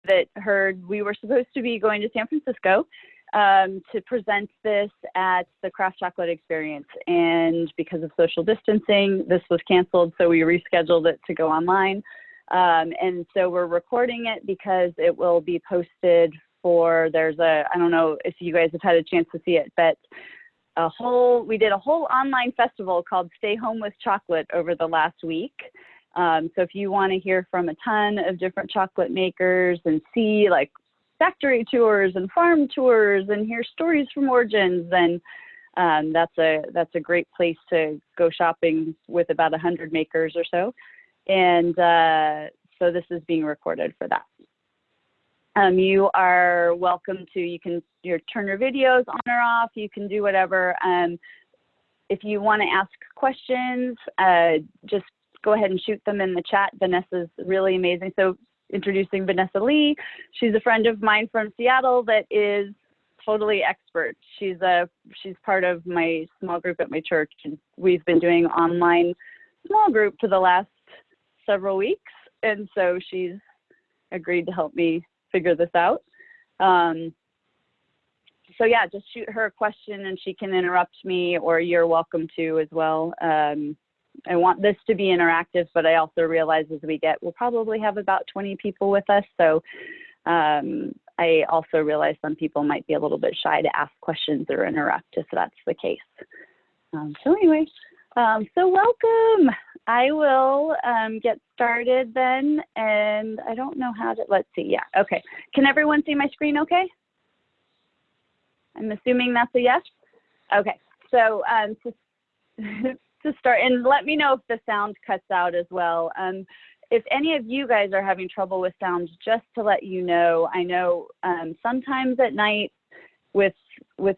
that heard, we were supposed to be going to San Francisco to present this at the Craft Chocolate Experience. And because of social distancing, this was canceled, so we rescheduled it to go online. And so we're recording it because it will be posted for, I don't know if you guys have had a chance to see it, but we did a whole online festival called Stay Home with Chocolate over the last week. So if you want to hear from a ton of different chocolate makers and see like factory tours and farm tours and hear stories from origins, then that's a great place to go shopping with about 100 makers or so. And so this is being recorded for that. You are welcome to, you can turn your videos on or off, you can do whatever. If you want to ask questions, just go ahead and shoot them in the chat. Vanessa's really amazing. So introducing Vanessa Lee. She's a friend of mine from Seattle that is totally expert. She's part of my small group at my church, and we've been doing online small group for the last several weeks, and so she's agreed to help me figure this out. So yeah, just shoot her a question and she can interrupt me, or you're welcome to as well. I want this to be interactive, but I also realize as we'll probably have about 20 people with us. So I also realize some people might be a little bit shy to ask questions or interrupt if that's the case. So anyway, so welcome. I will get started then, and I don't know how to, let's see, yeah, okay. Can everyone see my screen okay? I'm assuming that's a yes? Okay, so to start, and let me know if the sound cuts out as well. If any of you guys are having trouble with sound, just to let you know, I know sometimes at night with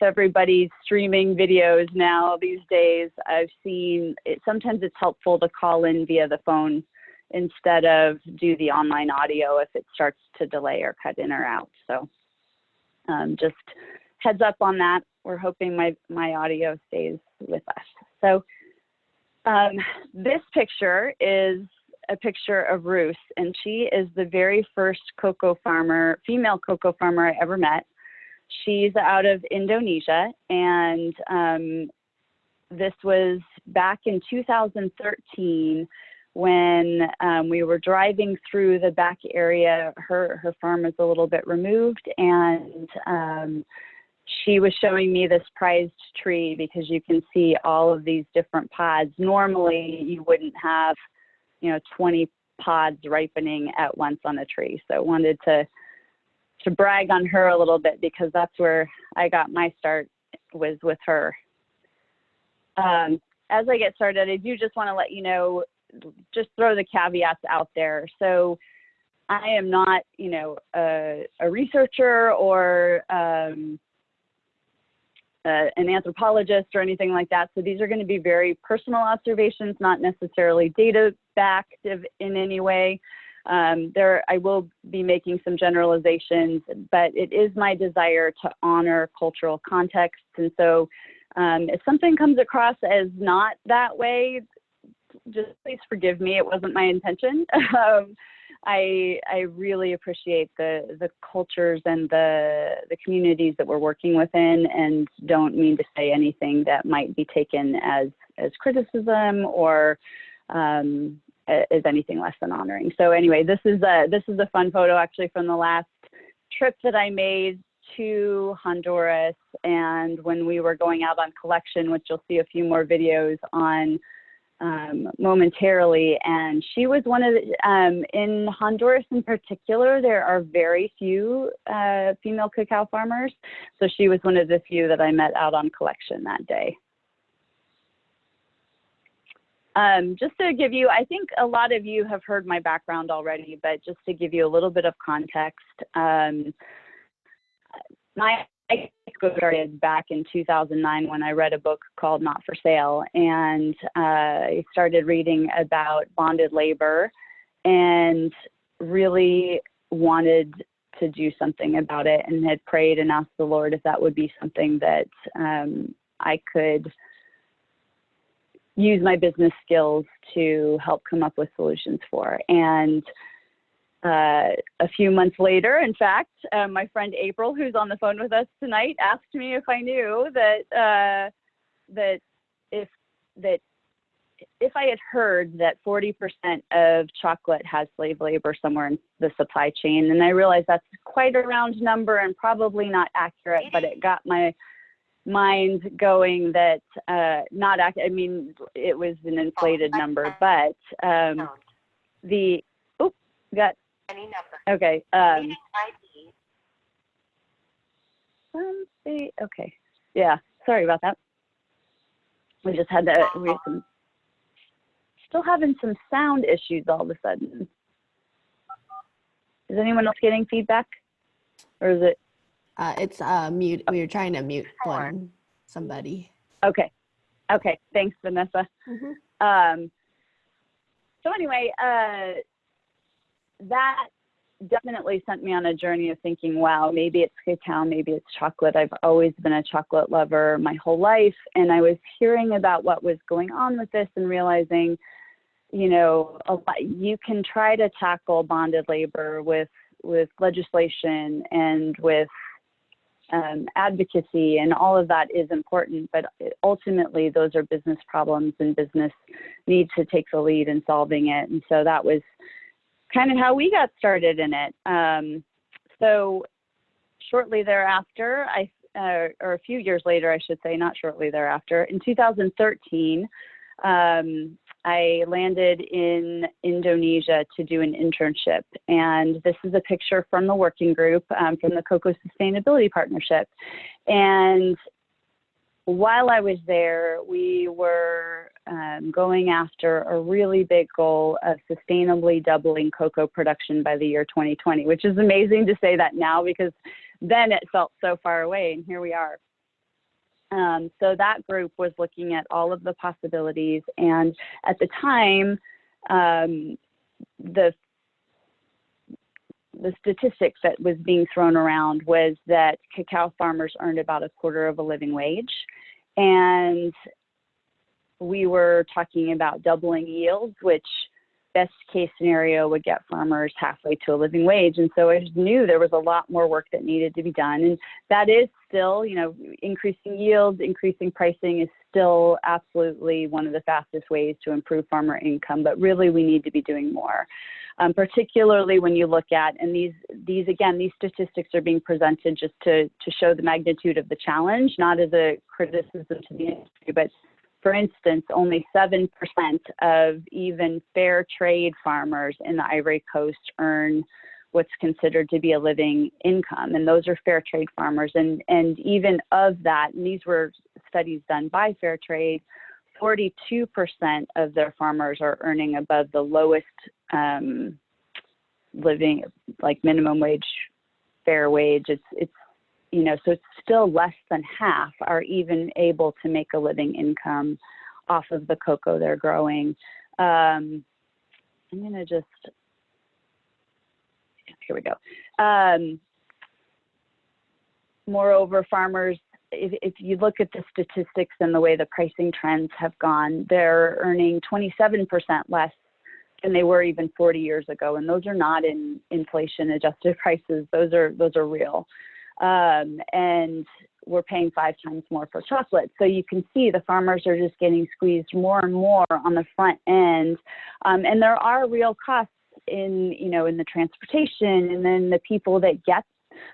everybody streaming videos now these days, I've seen it, sometimes it's helpful to call in via the phone instead of do the online audio if it starts to delay or cut in or out. So just heads up on that. We're hoping my audio stays with us. So this picture is a picture of Ruth, and she is the very first female cocoa farmer I ever met. She's out of Indonesia, and this was back in 2013 when we were driving through the back area. Her farm is a little bit removed, and she was showing me this prized tree because you can see all of these different pods. Normally, you wouldn't have, 20 pods ripening at once on a tree. So I wanted to brag on her a little bit because that's where I got my start, was with her. As I get started, I do just want to let you know, just throw the caveats out there. So I am not, a researcher or an anthropologist or anything like that. So these are going to be very personal observations, not necessarily data-backed in any way. I will be making some generalizations, but it is my desire to honor cultural contexts. And so if something comes across as not that way, just please forgive me. It wasn't my intention. I really appreciate the cultures and the communities that we're working within, and don't mean to say anything that might be taken as criticism or as anything less than honoring. So anyway, this is a fun photo actually from the last trip that I made to Honduras, and when we were going out on collection, which you'll see a few more videos on momentarily. And she was one of the, in Honduras in particular, there are very few female cacao farmers. So she was one of the few that I met out on collection that day. Just to give you, I think a lot of you have heard my background already, but just to give you a little bit of context, my started back in 2009 when I read a book called Not for Sale, and I started reading about bonded labor and really wanted to do something about it, and had prayed and asked the Lord if that would be something that I could use my business skills to help come up with solutions for. And a few months later, in fact, my friend April, who's on the phone with us tonight, asked me if I knew that if I had heard that 40% of chocolate has slave labor somewhere in the supply chain. And I realized that's quite a round number and probably not accurate, but it got my mind going that I mean, it was an inflated number, but okay. Okay. Yeah. Sorry about that. We just had still having some sound issues all of a sudden. Is anyone else getting feedback, or is it? It's mute. We were trying to mute somebody. Okay. Okay. Thanks, Vanessa. Mm-hmm. So anyway, that definitely sent me on a journey of thinking, wow, maybe it's cacao, maybe it's chocolate. I've always been a chocolate lover my whole life. And I was hearing about what was going on with this and realizing, you know, you can try to tackle bonded labor with legislation and with advocacy, and all of that is important, but ultimately those are business problems, and business needs to take the lead in solving it. And so that was kind of how we got started in it. So shortly thereafter, or a few years later, I should say, not shortly thereafter, in 2013, I landed in Indonesia to do an internship. And this is a picture from the working group, from the Cocoa Sustainability Partnership. And while I was there, we were going after a really big goal of sustainably doubling cocoa production by the year 2020, which is amazing to say that now, because then it felt so far away, and here we are. So that group was looking at all of the possibilities, and at the time, the statistics that was being thrown around was that cacao farmers earned about $1/4 of a living wage, and we were talking about doubling yields, which best case scenario would get farmers halfway to a living wage. And so I just knew there was a lot more work that needed to be done. And that is still, you know, increasing yields, increasing pricing is still absolutely one of the fastest ways to improve farmer income, but really we need to be doing more. Particularly when you look at, and these statistics are being presented just to show the magnitude of the challenge, not as a criticism to the industry, but for instance, only 7% of even fair trade farmers in the Ivory Coast earn what's considered to be a living income. And those are fair trade farmers. And even of that, and these were studies done by fair trade, 42% of their farmers are earning above the lowest living, like minimum wage, fair wage. It's you know, so it's still less than half are even able to make a living income off of the cocoa they're growing. I'm going to just, here we go. Moreover, farmers, if you look at the statistics and the way the pricing trends have gone, they're earning 27% less than they were even 40 years ago. And those are not in inflation adjusted prices. Those are real. And we're paying 5 times more for chocolate. So you can see the farmers are just getting squeezed more and more on the front end. And there are real costs in the transportation and then the people that get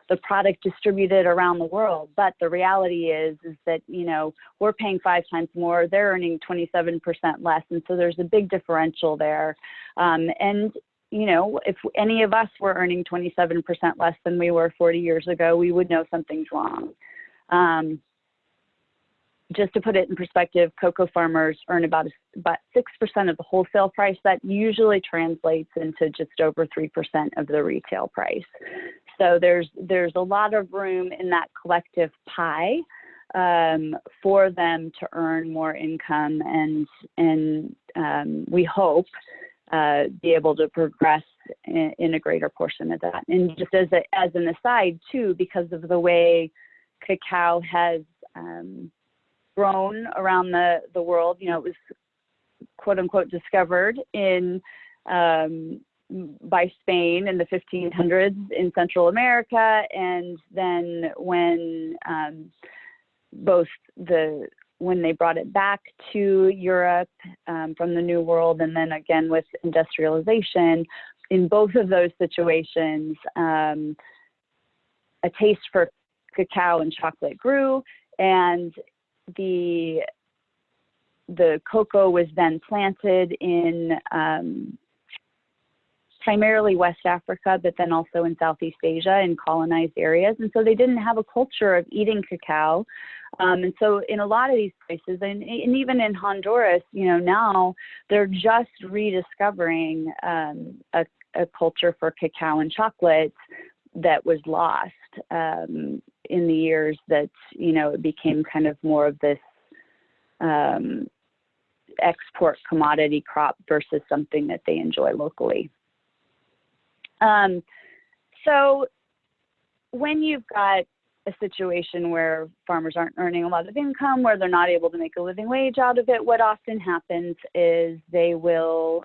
the product distributed around the world. But the reality is that, you know, we're paying 5 times more, they're earning 27% less. And so there's a big differential there. And you know, if any of us were earning 27% less than we were 40 years ago, we would know something's wrong. Just to put it in perspective, cocoa farmers earn about 6% of the wholesale price. That usually translates into just over 3% of the retail price. So there's a lot of room in that collective pie for them to earn more income, and we hope be able to progress in a greater portion of that. And just as an aside too, because of the way cacao has grown around the world, you know, it was quote unquote discovered in by Spain in the 1500s in Central America, and then when when they brought it back to Europe from the New World, and then again with industrialization, in both of those situations, a taste for cacao and chocolate grew, and the cocoa was then planted in primarily West Africa, but then also in Southeast Asia in colonized areas. And so they didn't have a culture of eating cacao. And so in a lot of these places, and even in Honduras, now they're just rediscovering a culture for cacao and chocolate that was lost in the years that, it became kind of more of this export commodity crop versus something that they enjoy locally. So when you've got a situation where farmers aren't earning a lot of income, where they're not able to make a living wage out of it, what often happens is they will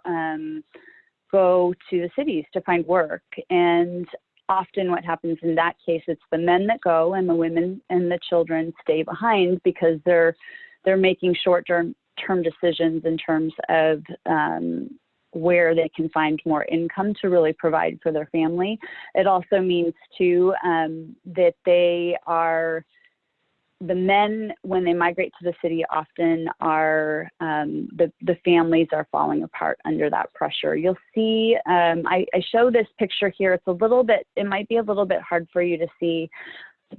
go to the cities to find work. And often what happens in that case, it's the men that go and the women and the children stay behind because they're making short-term decisions in terms of where they can find more income to really provide for their family. It also means too that the men, when they migrate to the city, often are the families are falling apart under that pressure. You'll see, I show this picture here. It might be a little bit hard for you to see.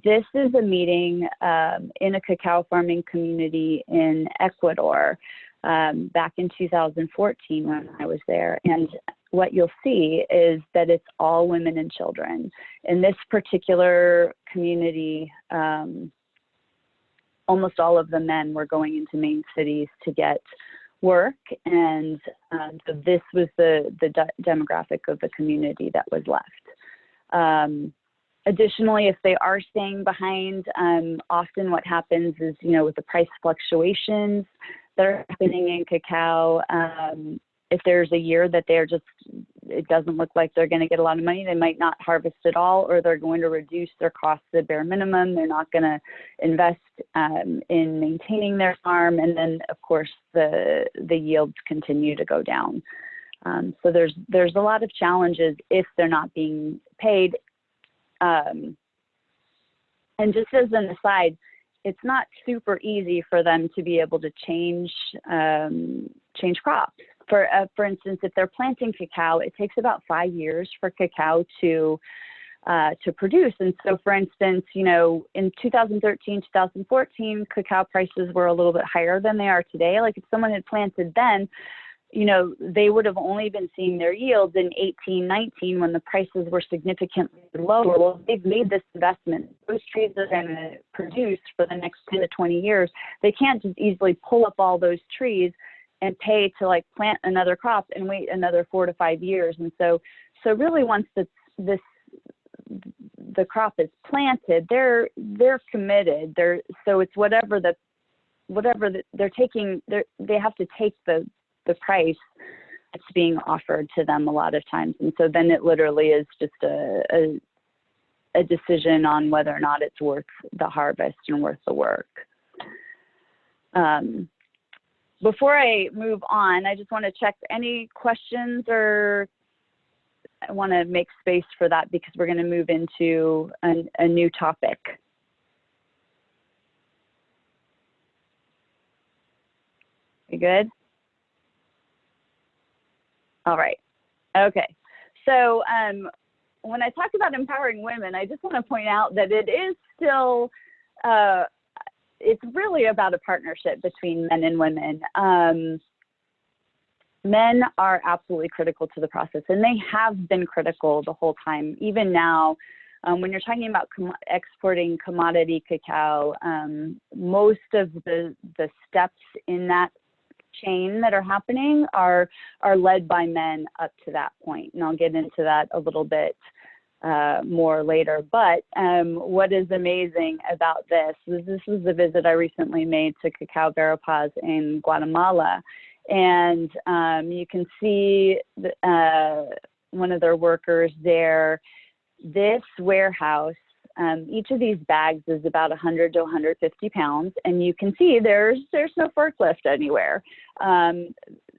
This is a meeting in a cacao farming community in Ecuador back in 2014 when I was there. And what you'll see is that it's all women and children. In this particular community, almost all of the men were going into main cities to get work. And so this was the demographic of the community that was left. Additionally, if they are staying behind, often what happens is, with the price fluctuations that are happening in cacao, if there's a year that it doesn't look like they're going to get a lot of money, they might not harvest at all, or they're going to reduce their costs to the bare minimum. They're not going to invest in maintaining their farm. And then, of course, the yields continue to go down. So there's a lot of challenges if they're not being paid. And just as an aside, it's not super easy for them to be able to change crops. For instance, if they're planting cacao, it takes about 5 years for cacao to produce. And so, for instance, in 2013, 2014, cacao prices were a little bit higher than they are today. Like if someone had planted then, they would have only been seeing their yields in 18, 19 when the prices were significantly lower. Well, they've made this investment. Those trees are going to produce for the next 10 to 20 years. They can't just easily pull up all those trees and pay to plant another crop and wait another 4 to 5 years. And so really once the crop is planted, they're committed. So it's whatever they're taking. They have to take the price that's being offered to them a lot of times. And so then it literally is just a decision on whether or not it's worth the harvest and worth the work. Before I move on, I just want to check any questions, or I want to make space for that because we're going to move into a new topic. You good? All right. Okay. So when I talk about empowering women, I just want to point out that it is still, it's really about a partnership between men and women. Men are absolutely critical to the process, and they have been critical the whole time. Even now, when you're talking about exporting commodity cacao, most of the steps in that chain that are happening are led by men up to that point. And I'll get into that a little bit more later. But what is amazing about this was the visit I recently made to Cacao Verapaz in Guatemala. And you can see one of their workers there. This warehouse, each of these bags is about 100 to 150 pounds, and you can see there's no forklift anywhere.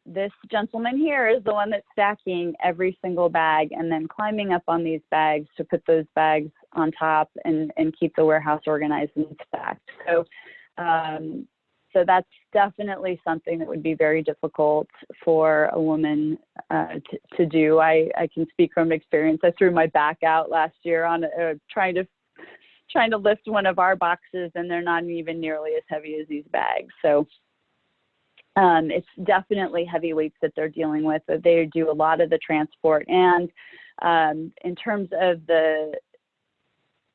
This gentleman here is the one that's stacking every single bag and then climbing up on these bags to put those bags on top and keep the warehouse organized and stacked. So, so that's definitely something that would be very difficult for a woman to do. I can speak from experience. I threw my back out last year on trying to lift one of our boxes, and they're not even nearly as heavy as these bags. So it's definitely heavy weights that they're dealing with. They do a lot of the transport. And in terms of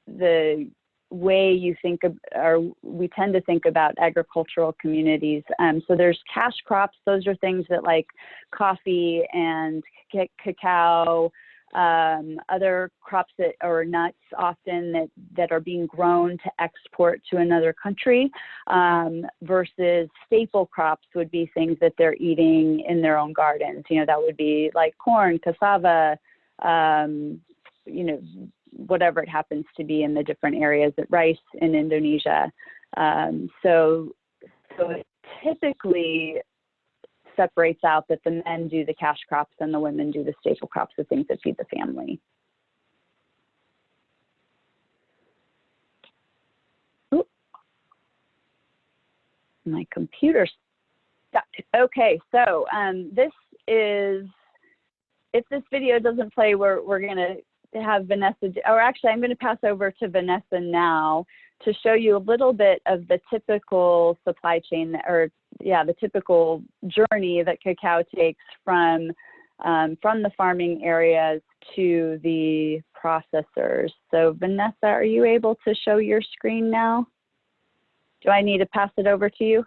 the way you think of, or we tend to think about agricultural communities. So there's cash crops. Those are things that like coffee and cacao, other crops that or nuts often that are being grown to export to another country, versus staple crops would be things that they're eating in their own gardens. You know, that would be like corn, cassava, you know, whatever it happens to be in the different areas, rice in Indonesia. So it typically separates out that the men do the cash crops and the women do the staple crops, the things that feed the family. Ooh. My computer's stuck. Okay, so this is, if this video doesn't play, we're going to have Vanessa, or actually I'm going to pass over to Vanessa now to show you a little bit of the typical supply chain, or the typical journey that cacao takes from the farming areas to the processors. So Vanessa, are you able to show your screen now? Do I need to pass it over to you?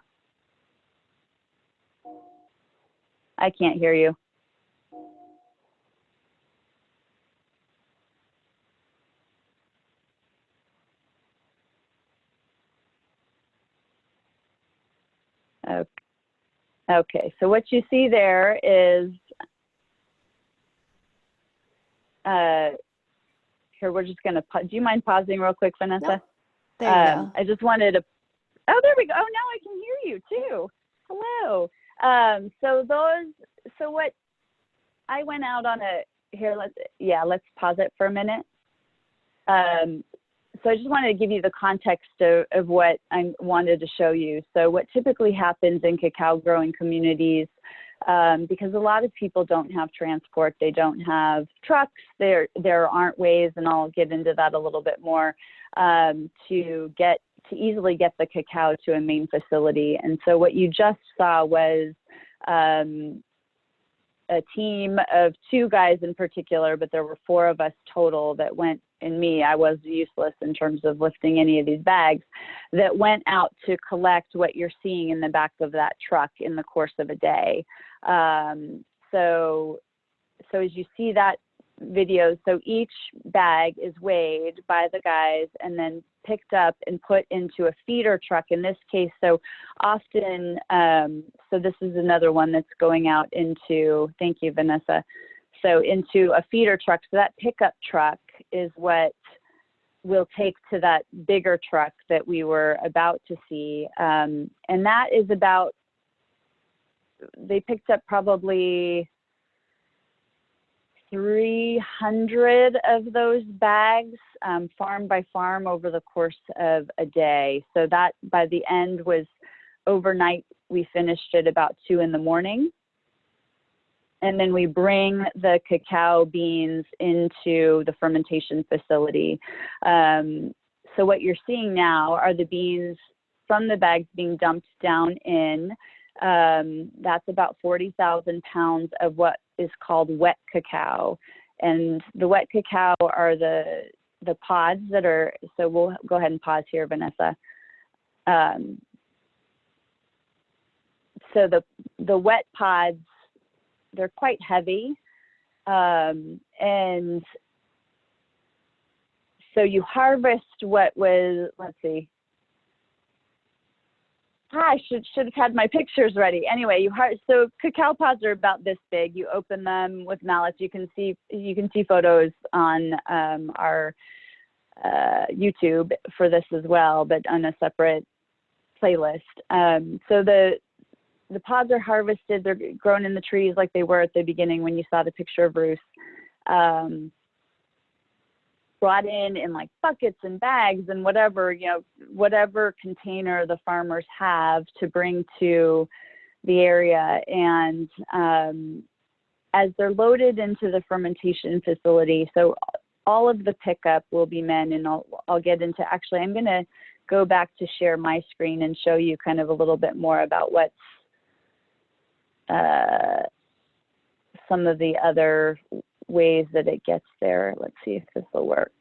I can't hear you. Okay, so what you see there is, here, we're just gonna, do you mind pausing real quick, Vanessa? Nope. There you go. I just wanted to, oh, there we go. Oh, now I can hear you too. Hello. So what, I went out on here, let's pause it for a minute. So I just wanted to give you the context of what I wanted to show you. So what typically happens in cacao growing communities, because a lot of people don't have transport, they don't have trucks, there aren't ways, and I'll get into that a little bit more, to easily get the cacao to a main facility. And so what you just saw was a team of 2 guys in particular, but there were 4 of us total that went, and me, I was useless in terms of lifting any of these bags, that went out to collect what you're seeing in the back of that truck in the course of a day. So as you see that video, so each bag is weighed by the guys and then picked up and put into a feeder truck in this case. So often, so this is another one that's going out into, thank you, Vanessa. So into a feeder truck. So that pickup truck is what we'll take to that bigger truck that we were about to see. And that is about, they picked up probably 300 of those bags, farm by farm, over the course of a day. So that by the end was overnight. We finished at about 2 in the morning. And then we bring the cacao beans into the fermentation facility. So what you're seeing now are the beans from the bags being dumped down in. That's about 40,000 pounds of what is called wet cacao. And the wet cacao are the pods that are, so we'll go ahead and pause here, Vanessa. So the wet pods, they're quite heavy. And so you harvest what was, let's see, I should have had my pictures ready. Anyway, so cacao pods are about this big. You open them with mallets. You can see photos on our YouTube for this as well, but on a separate playlist. So the pods are harvested. They're grown in the trees like they were at the beginning when you saw the picture of Bruce. Brought in like buckets and bags and whatever, whatever container the farmers have to bring to the area. And as they're loaded into the fermentation facility, so all of the pickup will be men, and I'll get into, actually, I'm going to go back to share my screen and show you kind of a little bit more about what's some of the other ways that it gets there. Let's see if this will work.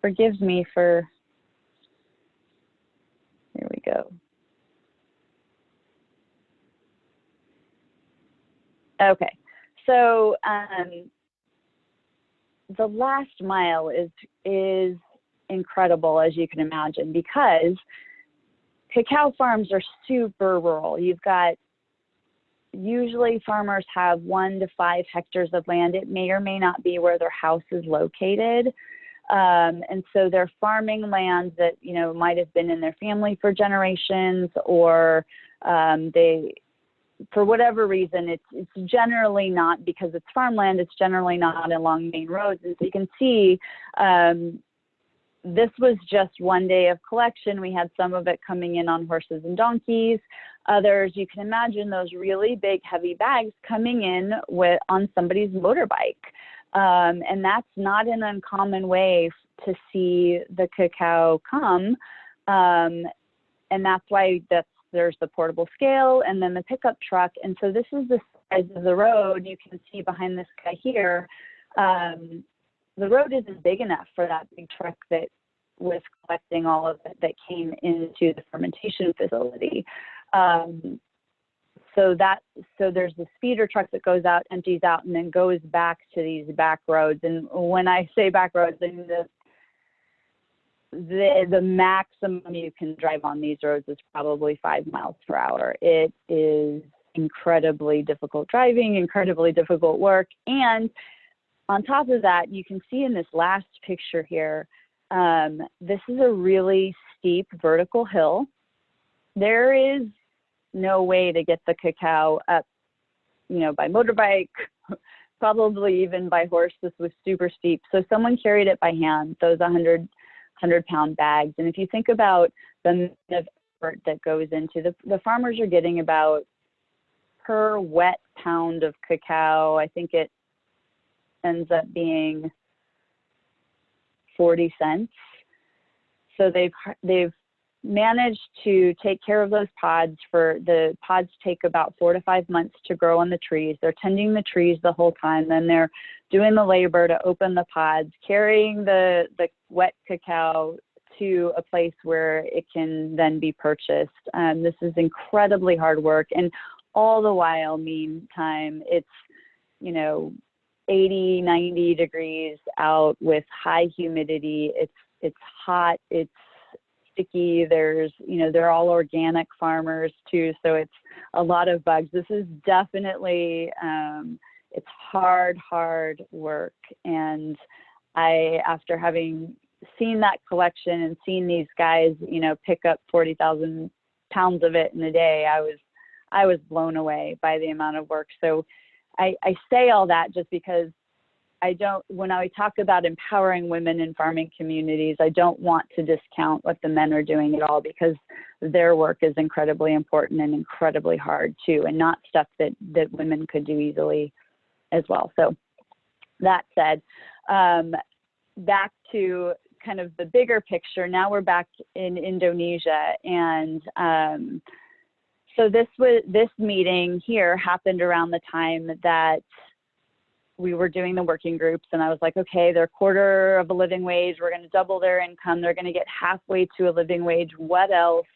Forgive me for, here we go. Okay, so the last mile is incredible, as you can imagine, because cacao farms are super rural. You've got, usually farmers have 1 to 5 hectares of land. It may or may not be where their house is located. And so they're farming lands that, might have been in their family for generations, or they, for whatever reason, it's generally not, because it's farmland, it's generally not along main roads. And so you can see, this was just one day of collection. We had some of it coming in on horses and donkeys. Others, you can imagine those really big, heavy bags coming in on somebody's motorbike. And that's not an uncommon way to see the cacao come. And that's why there's the portable scale and then the pickup truck. And so this is the size of the road. You can see behind this guy here, the road isn't big enough for that big truck that was collecting all of it that came into the fermentation facility. So there's the speeder truck that goes out, empties out, and then goes back to these back roads. And when I say back roads, I mean the maximum you can drive on these roads is probably 5 miles per hour. It is incredibly difficult driving, incredibly difficult work. And on top of that, you can see in this last picture here, this is a really steep vertical hill. There is no way to get the cacao up, by motorbike, probably even by horse. This was super steep. So someone carried it by hand, those 100-pound bags. And if you think about the amount of effort that goes into the farmers are getting about, per wet pound of cacao, I think it ends up being 40 cents. So they've managed to take care of those pods. The pods take about 4 to 5 months to grow on the trees. They're tending the trees the whole time. Then they're doing the labor to open the pods, carrying the wet cacao to a place where it can then be purchased. This is incredibly hard work. And all the while, meantime, it's, 80, 90 degrees out with high humidity. It's hot, it's sticky. There's, they're all organic farmers too. So it's a lot of bugs. This is definitely, it's hard work. And after having seen that collection and seen these guys, pick up 40,000 pounds of it in a day, I was blown away by the amount of work. So I say all that just because when I talk about empowering women in farming communities, I don't want to discount what the men are doing at all, because their work is incredibly important and incredibly hard too, and not stuff that women could do easily as well. So that said, back to kind of the bigger picture. Now we're back in Indonesia, and so this meeting here happened around the time that we were doing the working groups, and I was like, okay, they're a quarter of a living wage. We're going to double their income. They're going to get halfway to a living wage. What else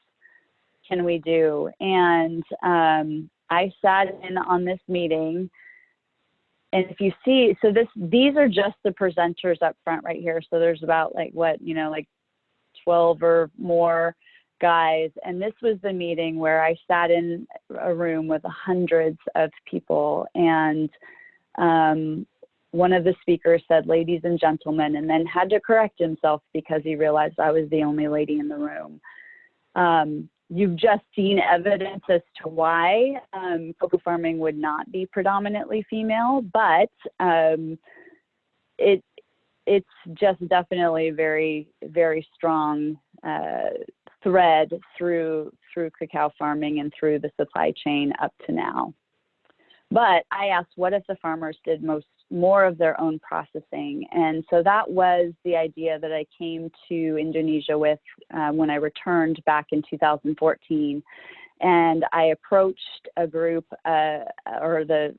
can we do? And I sat in on this meeting, and if you see, so these are just the presenters up front right here. So there's about 12 or more guys. And this was the meeting where I sat in a room with hundreds of people, and one of the speakers said, "Ladies and gentlemen," and then had to correct himself because he realized I was the only lady in the room. You've just seen evidence as to why cocoa farming would not be predominantly female, but it's just definitely a very, very strong thread through cacao farming and through the supply chain up to now. But I asked, what if the farmers did more of their own processing? And so that was the idea that I came to Indonesia with when I returned back in 2014. And I approached a group, or the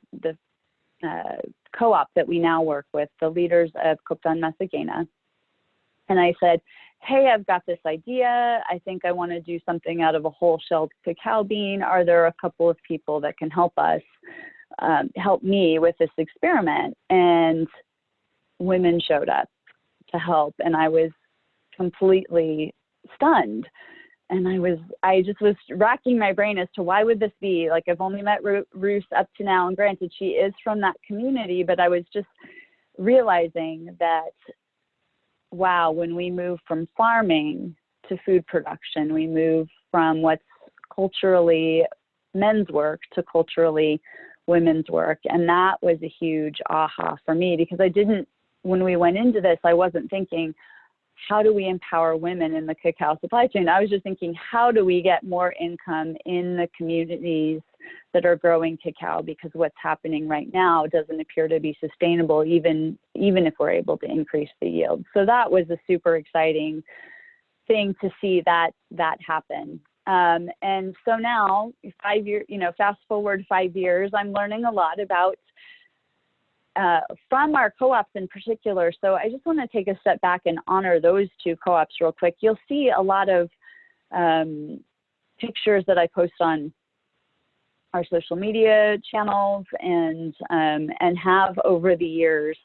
co-op that we now work with, the leaders of Koptan Masagena. And I said, "Hey, I've got this idea. I think I want to do something out of a whole shelled cacao bean. Are there a couple of people that can help us, help me with this experiment?" And women showed up to help, and I was completely stunned. And I just was racking my brain as to why would this be? Like, I've only met Ruth up to now, and granted, she is from that community, but I was just realizing that, wow, when we move from farming to food production, we move from what's culturally men's work to culturally women's work. And that was a huge aha for me, because when we went into this, I wasn't thinking, how do we empower women in the cacao supply chain? I was just thinking, how do we get more income in the communities that are growing cacao? Because what's happening right now doesn't appear to be sustainable, even if we're able to increase the yield. So that was a super exciting thing to see that happen. And so now, fast forward 5 years, I'm learning a lot about from our co-ops in particular. So I just want to take a step back and honor those two co-ops real quick. You'll see a lot of pictures that I post on our social media channels and have over the years.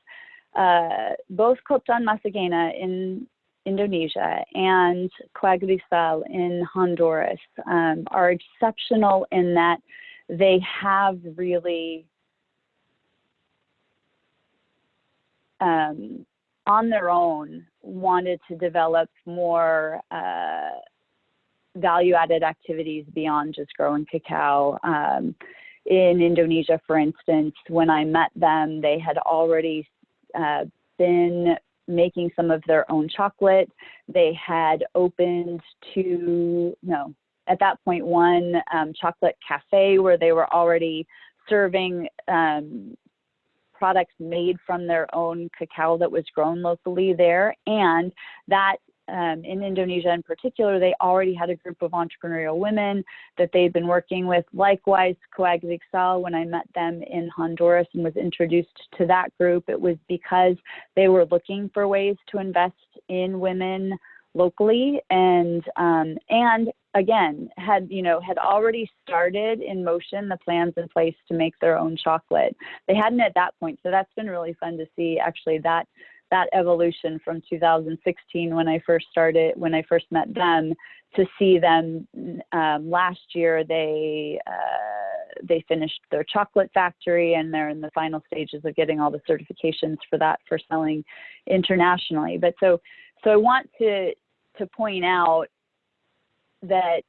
Both Koptan Masagena in Indonesia and Coagrisal in Honduras are exceptional in that they have really on their own wanted to develop more value-added activities beyond just growing cacao. In Indonesia, for instance, when I met them, they had already been making some of their own chocolate. They had opened at that point, one chocolate cafe where they were already serving products made from their own cacao that was grown locally there. And that in Indonesia in particular, they already had a group of entrepreneurial women that they'd been working with. Likewise, Coagrisal, when I met them in Honduras and was introduced to that group, it was because they were looking for ways to invest in women locally, and again, had already started in motion the plans in place to make their own chocolate. They hadn't at that point, so that's been really fun to see, actually, that evolution from 2016 when I first met them, to see them last year. They finished their chocolate factory, and they're in the final stages of getting all the certifications for that for selling internationally. But so I want to point out that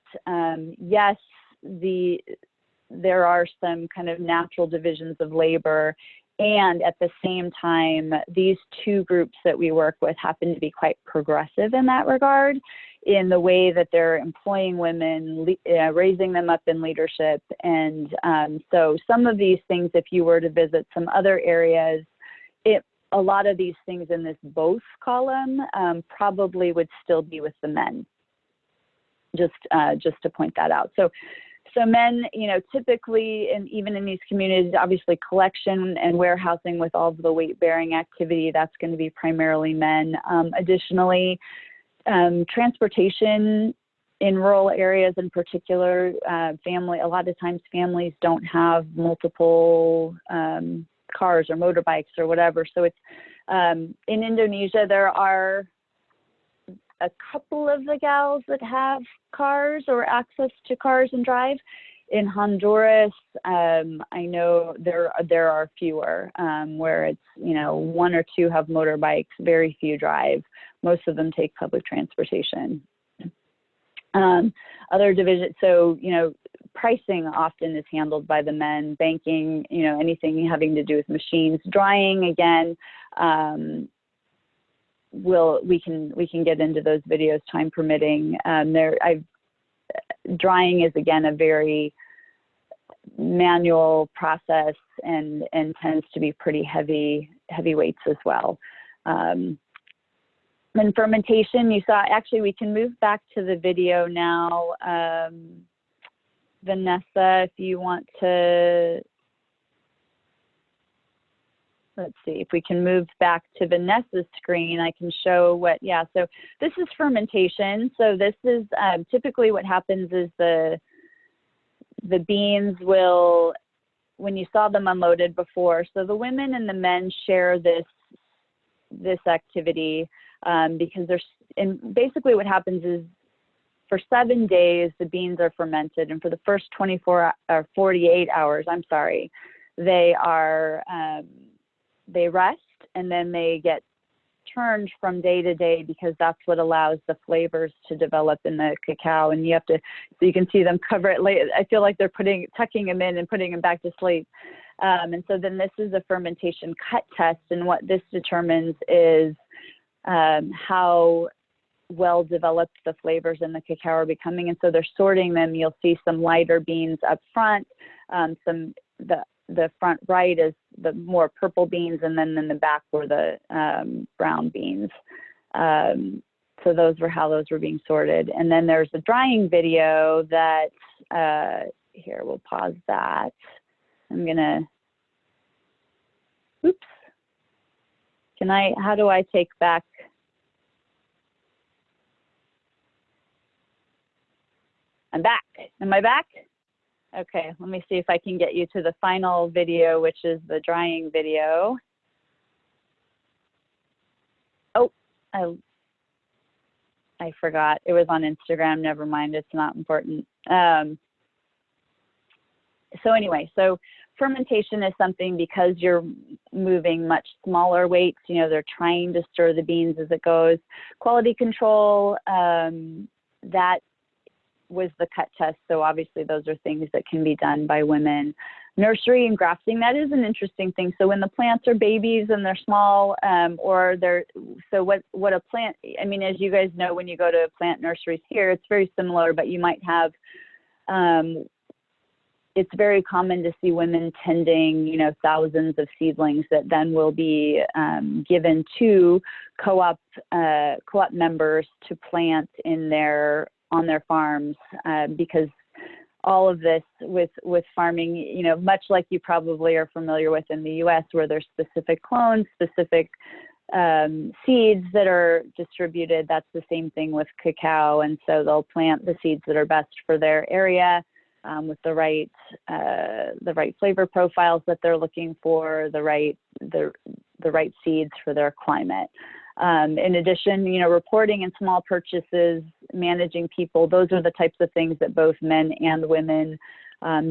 yes, there are some kind of natural divisions of labor, and at the same time, these two groups that we work with happen to be quite progressive in that regard, in the way that they're employing women, raising them up in leadership. And so some of these things, if you were to visit some other areas, a lot of these things in this both column probably would still be with the men, just to point that out. So men, typically, and even in these communities, obviously collection and warehousing with all of the weight-bearing activity, that's going to be primarily men. Additionally, transportation in rural areas in particular, a lot of times families don't have multiple cars or motorbikes or whatever. So it's in Indonesia, there are a couple of the gals that have cars or access to cars and drive. In Honduras, I know there are fewer, where it's, you know, one or two have motorbikes, very few drive. Most of them take public transportation. Other divisions, so, you know, pricing often is handled by the men. Banking, you know, anything having to do with machines. Drying, again, we can get into those videos, time permitting. Drying is, again, a very manual process and tends to be pretty heavy weights as well. And fermentation, you saw, actually we can move back to the video now. Vanessa, if you want to, let's see, if we can move back to Vanessa's screen, I can show what, yeah, so this is fermentation. So this is typically what happens is the beans will, when you saw them unloaded before, so the women and the men share this activity because there's, and basically what happens is for 7 days, the beans are fermented, and for the first 24 or 48 hours, I'm sorry, they are, they rest, and then they get turned from day to day because that's what allows the flavors to develop in the cacao. And you have to, so you can see them cover it late. I feel like they're tucking them in and putting them back to sleep. And so then this is a fermentation cut test, and what this determines is how well developed the flavors in the cacao are becoming. And so they're sorting them. You'll see some lighter beans up front, the front right is the more purple beans, and then in the back were the brown beans. So those were how those were being sorted. And then there's a drying video that, here, we'll pause that. I'm gonna, oops. How do I take back? I'm back. Am I back? Okay, let me see if I can get you to the final video, which is the drying video. Oh, I forgot. It was on Instagram. Never mind. It's not important. So anyway, so fermentation is something, because you're moving much smaller weights, you know, they're trying to stir the beans as it goes. Quality control, that was the cut test. So obviously those are things that can be done by women. Nursery and grafting, that is an interesting thing. So when the plants are babies and they're small, or they're, so what a plant, I mean, as you guys know, when you go to plant nurseries here, it's very similar, but you might have, it's very common to see women tending, you know, thousands of seedlings that then will be given to co-op members to plant on their farms, because all of this with farming, you know, much like you probably are familiar with in the US, where there's specific clones, specific seeds that are distributed, that's the same thing with cacao. And so they'll plant the seeds that are best for their area, with the right flavor profiles that they're looking for, the right seeds for their climate. In addition, you know, reporting and small purchases, managing people, those are the types of things that both men and women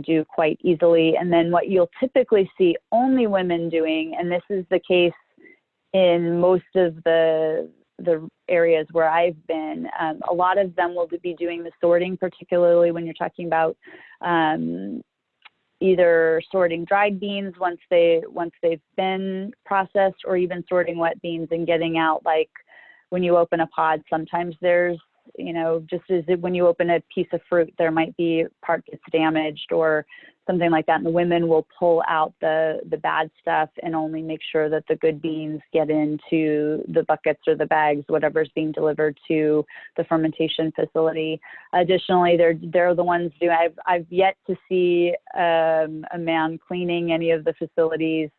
do quite easily. And then what you'll typically see only women doing, and this is the case in most of the areas where I've been, a lot of them will be doing the sorting, particularly when you're talking about either sorting dried beans once they've been processed, or even sorting wet beans and getting out, like when you open a pod, sometimes there's, you know, just as when you open a piece of fruit, there might be part that's damaged or something like that. And the women will pull out the bad stuff and only make sure that the good beans get into the buckets or the bags, whatever's being delivered to the fermentation facility. Additionally, they're the ones I've yet to see a man cleaning any of the facilities,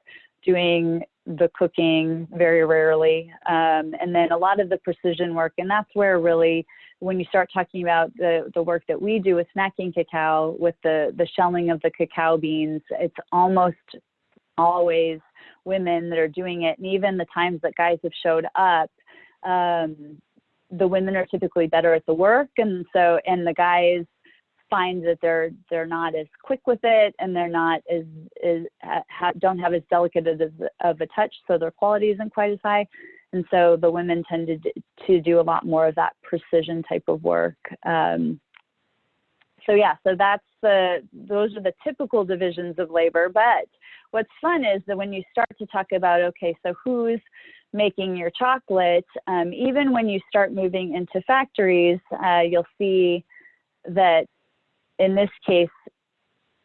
doing the cooking very rarely. And then a lot of the precision work, and that's where really, when you start talking about the work that we do with snacking cacao, with the shelling of the cacao beans, it's almost always women that are doing it. And even the times that guys have showed up, the women are typically better at the work, and the guys find that they're not as quick with it, and they're not as don't have as delicate of a touch, so their quality isn't quite as high. And so the women tended to do a lot more of that precision type of work. So those are the typical divisions of labor. But what's fun is that when you start to talk about, okay, so who's making your chocolate, even when you start moving into factories, you'll see that in this case,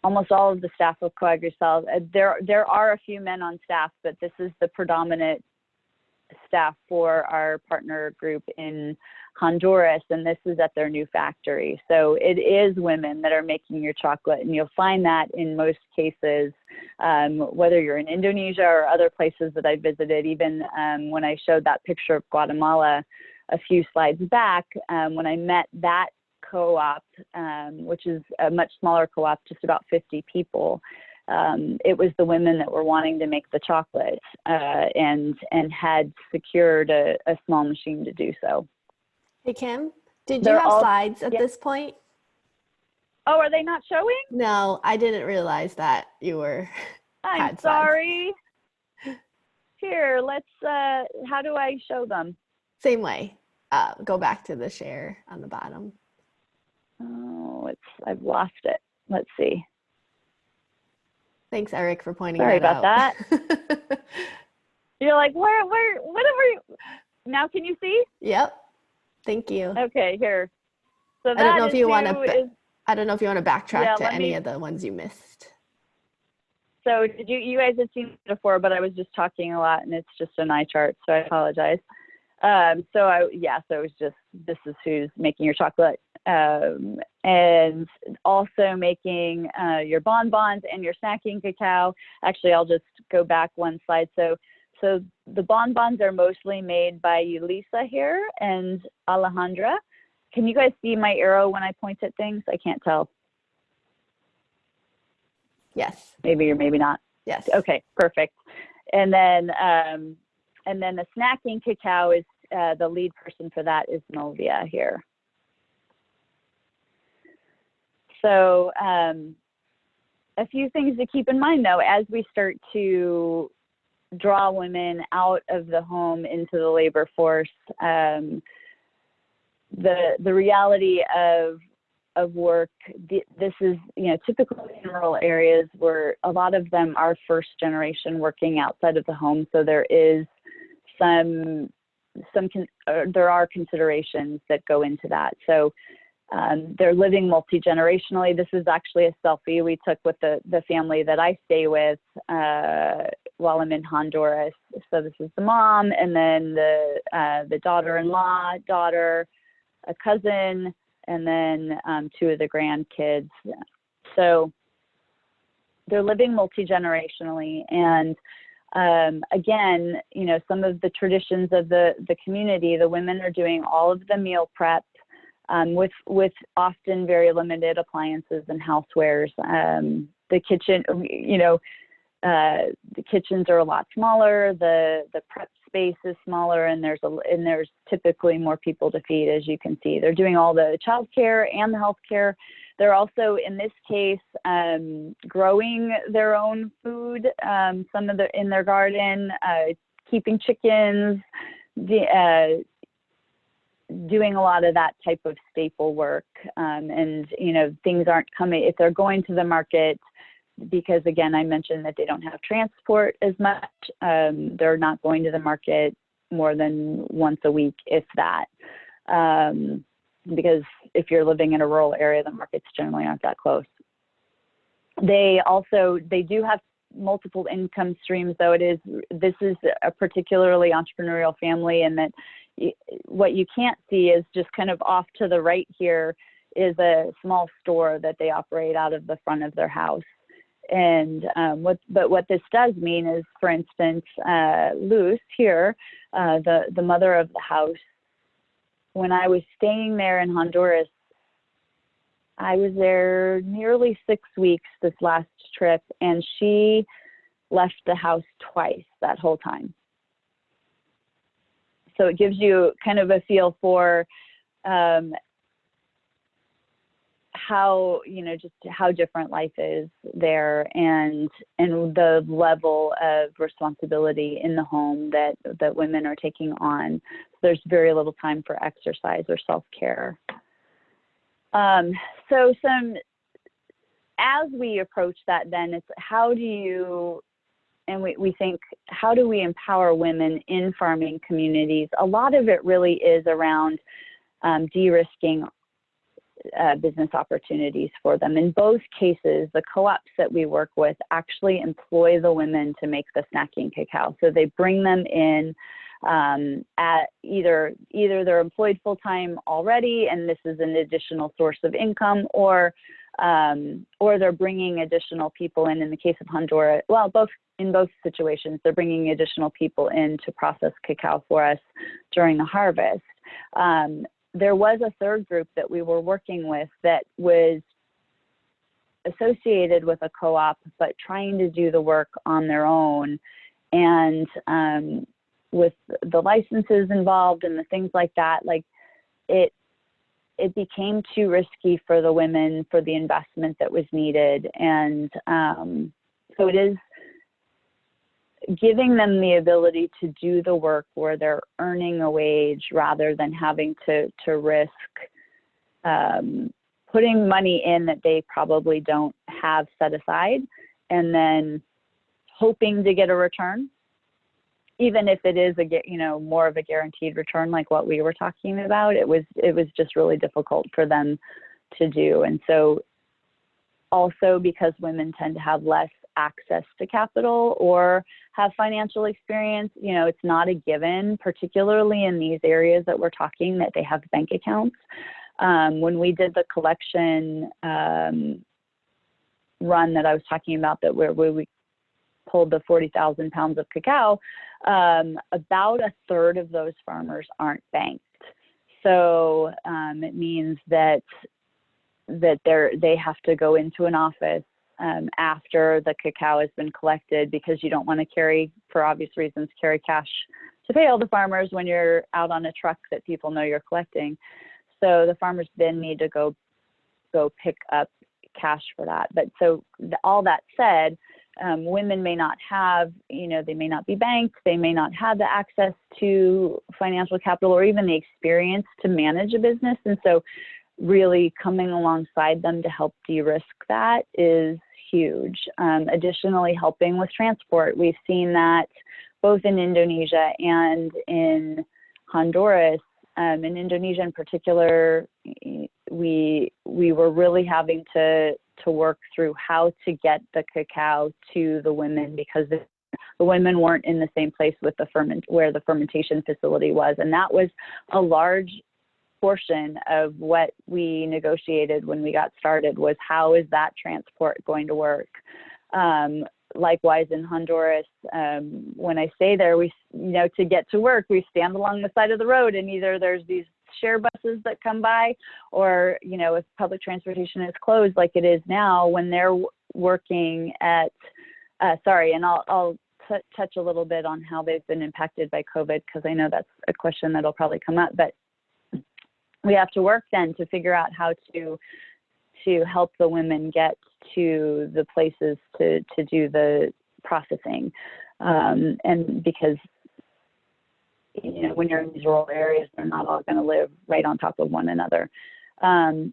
almost all of the staff of Coagrisal, there are a few men on staff, but this is the predominant staff for our partner group in Honduras, and this is at their new factory. So it is women that are making your chocolate, and you'll find that in most cases, whether you're in Indonesia or other places that I visited. Even when I showed that picture of Guatemala a few slides back, when I met that co-op, which is a much smaller co-op, just about 50 people, it was the women that were wanting to make the chocolate and had secured a small machine to do so. Hey, Kim, did you have slides at this point? Oh, are they not showing? No, I didn't realize that you were. I'm sorry. Here, let's, how do I show them? Same way. Go back to the share on the bottom. Oh, I've lost it. Let's see. Thanks, Eric, for pointing Sorry that about out. that. You're like, whatever. Now can you see? Yep. Thank you. Okay, here. So I don't know if you want to. I don't know if you want to backtrack to any of the ones you missed. So did you guys had seen it before, but I was just talking a lot, and it's just an eye chart, so I apologize. So it was just, this is who's making your chocolate, and also making your bonbons and your snacking cacao. Actually, I'll just go back one slide. So the bonbons are mostly made by Yulisa here and Alejandra. Can you guys see my arrow when I point at things? I can't tell. Yes. Maybe or maybe not. Yes. Okay, perfect. And then the snacking cacao is the lead person for that is Novia here. So a few things to keep in mind, though, as we start to draw women out of the home into the labor force, the reality of work, this is, typically in rural areas where a lot of them are first generation working outside of the home. So there is there are considerations that go into that. So they're living multi-generationally. This is actually a selfie we took with the family that I stay with while I'm in Honduras. So this is the mom, and then the daughter-in-law, daughter, a cousin, and then two of the grandkids. So they're living multi-generationally. And again, some of the traditions of the community, the women are doing all of the meal prep with often very limited appliances and housewares. The kitchen, the kitchens are a lot smaller. The prep space is smaller, and there's typically more people to feed, as you can see. They're doing all the childcare and the healthcare. They're also, in this case, growing their own food, in their garden, keeping chickens, doing a lot of that type of staple work. And things aren't coming, if they're going to the market, because again, I mentioned that they don't have transport as much, they're not going to the market more than once a week, if that. Because if you're living in a rural area, the markets generally aren't that close. They do have multiple income streams, though. This is a particularly entrepreneurial family, and that what you can't see is just kind of off to the right here is a small store that they operate out of the front of their house. And what this does mean is, for instance, Luz here, the mother of the house, when I was staying there in Honduras, I was there nearly 6 weeks this last trip, and she left the house twice that whole time. so it gives you kind of a feel for how, just how different life is there, and the level of responsibility in the home that women are taking on. There's very little time for exercise or self-care. So as we approach that, then it's how do you, and we think, how do we empower women in farming communities? A lot of it really is around de-risking business opportunities for them. In both cases, the co-ops that we work with actually employ the women to make the snacking cacao. So they bring them in at either they're employed full-time already, and this is an additional source of income, or they're bringing additional people in the case of Honduras. Well, in both situations, they're bringing additional people in to process cacao for us during the harvest. There was a third group that we were working with that was associated with a co-op, but trying to do the work on their own. And with the licenses involved and the things like that, like it became too risky for the women for the investment that was needed. And so it is giving them the ability to do the work where they're earning a wage rather than having to risk putting money in that they probably don't have set aside, and then hoping to get a return, even if it is more of a guaranteed return like what we were talking about. It was just really difficult for them to do. And so also because women tend to have less access to capital or have financial experience, it's not a given, particularly in these areas that we're talking, that they have bank accounts. When we did the collection run that I was talking about, where we pulled the 40,000 pounds of cacao, about a third of those farmers aren't banked. So it means that they have to go into an office after the cacao has been collected, because you don't want to carry, for obvious reasons, carry cash to pay all the farmers when you're out on a truck that people know you're collecting. So the farmers then need to go pick up cash for that. But so all that said, women may not have, they may not be banked, they may not have the access to financial capital or even the experience to manage a business. And so really coming alongside them to help de-risk that is huge. Additionally, helping with transport. We've seen that both in Indonesia and in Honduras. In Indonesia in particular, we were really having to work through how to get the cacao to the women, because the women weren't in the same place with where the fermentation facility was. And that was a large portion of what we negotiated when we got started, was how is that transport going to work? Likewise in Honduras, when I stay there, we, to get to work, we stand along the side of the road, and either there's these share buses that come by, or, if public transportation is closed like it is now, when they're working at, and I'll touch a little bit on how they've been impacted by COVID, because I know that's a question that'll probably come up, but we have to work then to figure out how to help the women get to the places to do the processing. And because, when you're in these rural areas, they're not all going to live right on top of one another.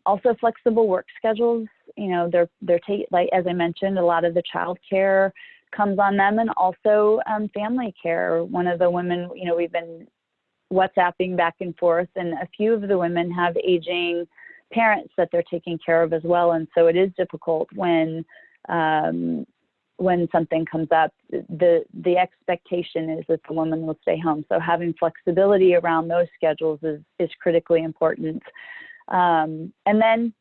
Also flexible work schedules, they're like, as I mentioned, a lot of the child care comes on them, and also family care. One of the women, we've been WhatsApping back and forth, and a few of the women have aging parents that they're taking care of as well. And so it is difficult when something comes up. The expectation is that the woman will stay home. So having flexibility around those schedules is critically important. And then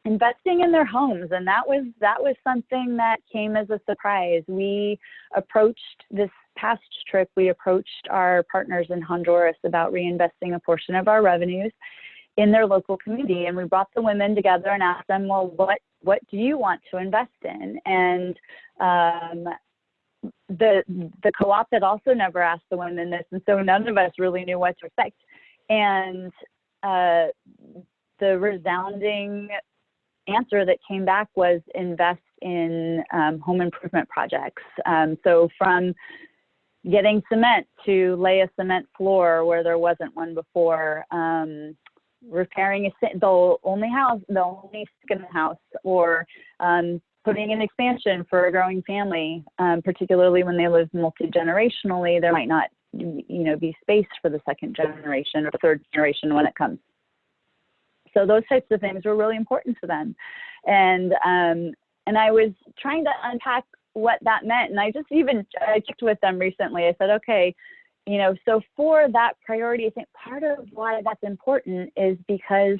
investing in their homes, and that was something that came as a surprise. We approached this past trip, we approached our partners in Honduras about reinvesting a portion of our revenues in their local community, and we brought the women together and asked them, well, what do you want to invest in? And the co-op had also never asked the women this, and so none of us really knew what to expect. And the resounding answer that came back was invest in home improvement projects. So from getting cement to lay a cement floor where there wasn't one before, repairing the only stick in the house, or putting an expansion for a growing family, particularly when they live multi-generationally, there might not, be space for the second generation or the third generation when it comes. So those types of things were really important to them. And I was trying to unpack what that meant. And I checked with them recently. I said, okay, so for that priority, I think part of why that's important is because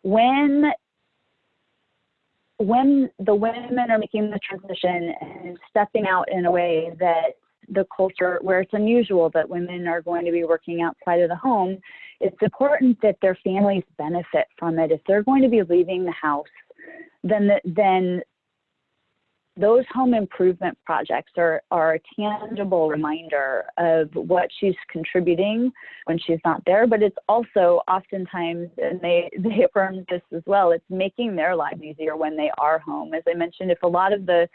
when the women are making the transition and stepping out in a way that the culture where it's unusual that women are going to be working outside of the home, it's important that their families benefit from it. If they're going to be leaving the house, then those home improvement projects are a tangible reminder of what she's contributing when she's not there. But it's also oftentimes, and they affirm this as well, it's making their lives easier when they are home. As I mentioned, if a lot of the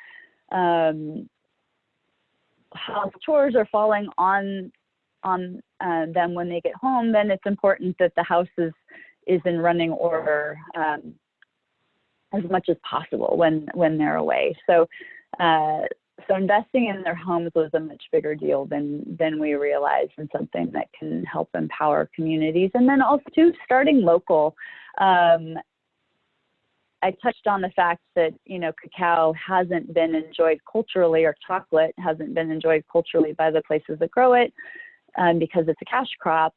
house chores are falling on them when they get home, then it's important that the house is in running order as much as possible when they're away. So investing in their homes was a much bigger deal than we realized, and something that can help empower communities. And then also too, starting local. I touched on the fact that, cacao hasn't been enjoyed culturally, or chocolate hasn't been enjoyed culturally by the places that grow it because it's a cash crop.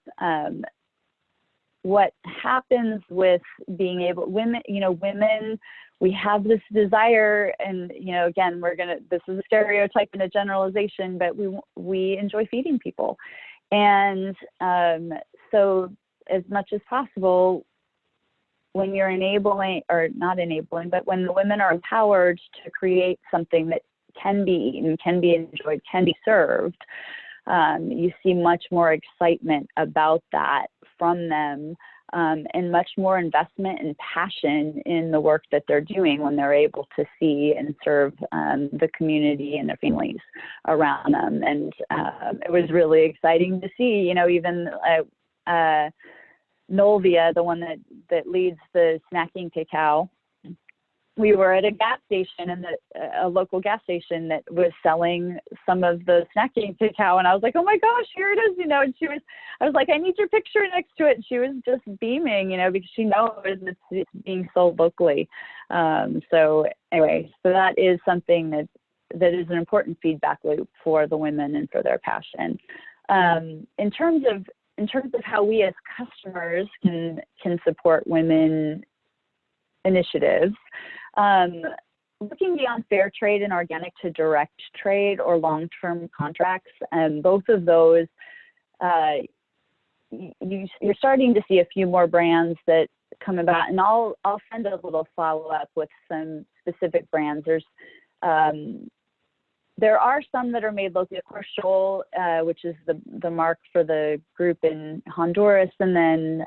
What happens with being able, women, we have this desire, and, again, this is a stereotype and a generalization, but we enjoy feeding people. And so as much as possible, when you're enabling, or not enabling, but when the women are empowered to create something that can be eaten, can be enjoyed, can be served, you see much more excitement about that from them, and much more investment and passion in the work that they're doing when they're able to see and serve the community and their families around them. And it was really exciting to see, even Nolvia, the one that leads the snacking cacao, we were at a gas station, and a local gas station that was selling some of the snacking cacao, and I was like, oh my gosh, here it is, and I was like, I need your picture next to it. And she was just beaming, because she knows it's being sold locally. So anyway, so that is something that is an important feedback loop for the women and for their passion. In terms of how we as customers can support women initiatives, looking beyond fair trade and organic to direct trade or long-term contracts, both of those, you're starting to see a few more brands that come about, and I'll send a little follow-up with some specific brands. There are some that are made locally, of course, Shoal, which is the mark for the group in Honduras, and then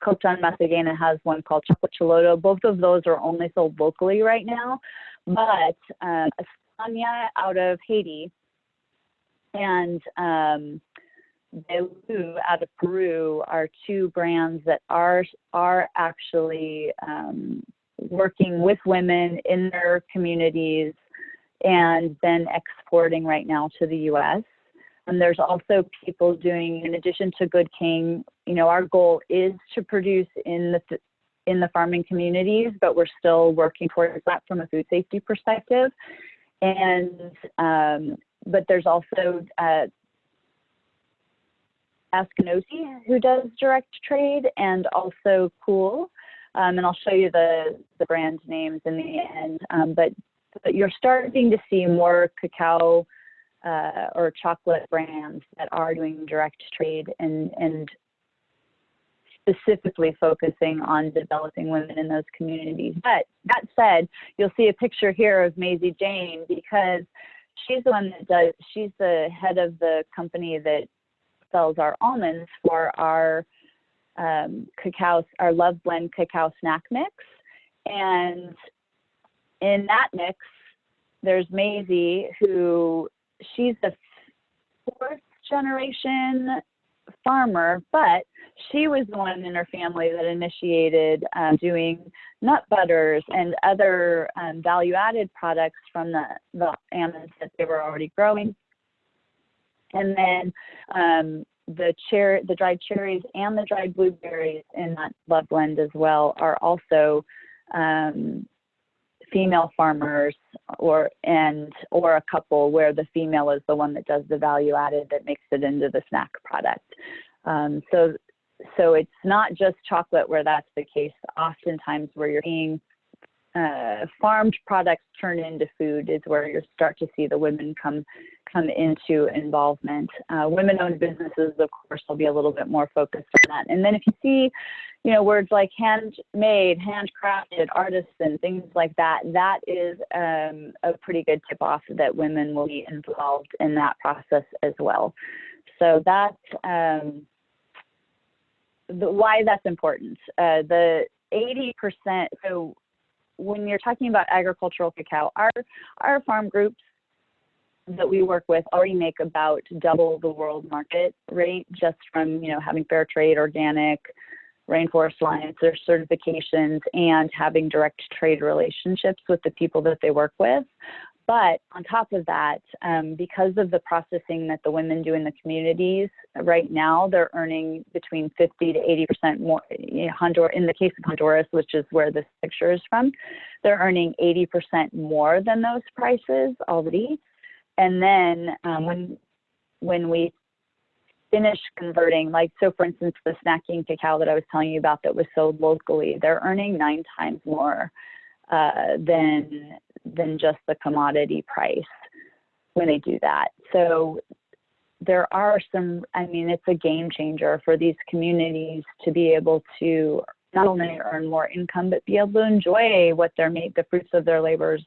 Coton Masagena has one called Chocolate Chiloto. Both of those are only sold locally right now, but España out of Haiti and Belu out of Peru are two brands that are actually working with women in their communities and then exporting right now to the U.S. And there's also people doing, in addition to Good King, our goal is to produce in the farming communities, but we're still working towards that from a food safety perspective. And but there's also Askinosi, who does direct trade, and also Cool. And I'll show you the brand names in the end. But you're starting to see more cacao or chocolate brands that are doing direct trade and specifically focusing on developing women in those communities. But that said, you'll see a picture here of Maisie Jane, because she's the one that does, she's the head of the company that sells our almonds for our cacao, our Love Blend cacao snack mix. And in that mix, there's Maisie, who she's the fourth generation farmer, but she was the one in her family that initiated doing nut butters and other value-added products from the almonds that they were already growing. And then the dried cherries and the dried blueberries in that Love Blend as well are also female farmers, or a couple where the female is the one that does the value added that makes it into the snack product. So it's not just chocolate where that's the case. Oftentimes where you're seeing farmed products turn into food is where you start to see the women come into involvement. Women-owned businesses, of course, will be a little bit more focused on that. And then if you see, words like handmade, handcrafted, artisan, things like that, that is a pretty good tip-off that women will be involved in that process as well. So that's why that's important. The 80%, so when you're talking about agricultural cacao, our farm groups that we work with already make about double the world market rate just from, having fair trade, organic, Rainforest Alliance, their certifications, and having direct trade relationships with the people that they work with. But on top of that, because of the processing that the women do in the communities right now, they're earning between 50 to 80% more. In the case of Honduras, which is where this picture is from, they're earning 80% more than those prices already. And then when we finish converting, so for instance, the snacking cacao that I was telling you about that was sold locally, they're earning 9 times more than just the commodity price when they do that. So there are it's a game changer for these communities to be able to not only earn more income, but be able to enjoy what they're made, the fruits of their labors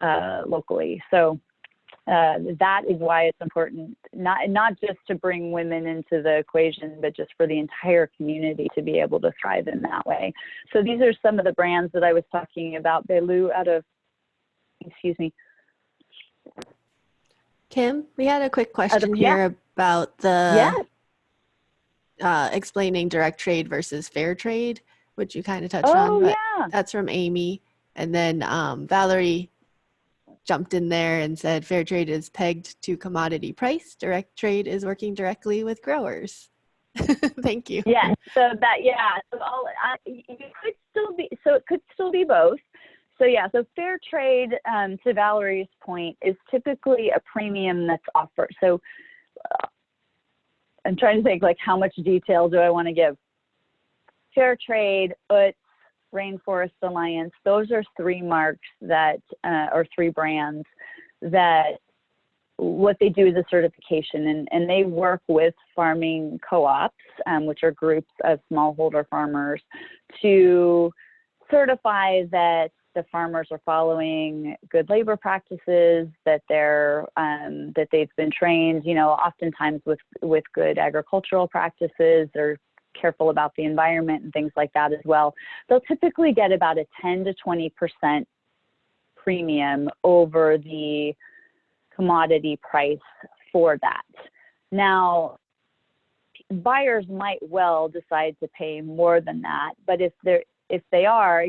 locally. So that is why it's important, not just to bring women into the equation, but just for the entire community to be able to thrive in that way. So these are some of the brands that I was talking about. Belu out of, excuse me. Kim, we had a quick question here about the explaining direct trade versus fair trade, which you kind of touched on, but that's from Amy. And then Valerie jumped in there and said fair trade is pegged to commodity price. Direct trade is working directly with growers. Thank you. Yeah. So that, so it could still be both. So so fair trade, to Valerie's point, is typically a premium that's offered. So I'm trying to think how much detail do I want to give? Fair trade, UTZ, Rainforest Alliance, those are 3 marks that, or 3 brands that what they do is a certification, and they work with farming co-ops, which are groups of smallholder farmers, to certify that the farmers are following good labor practices, that that they've been trained, oftentimes with good agricultural practices. They're careful about the environment and things like that as well. They'll typically get about a 10 to 20% premium over the commodity price for that. Now, buyers might well decide to pay more than that, but if they are,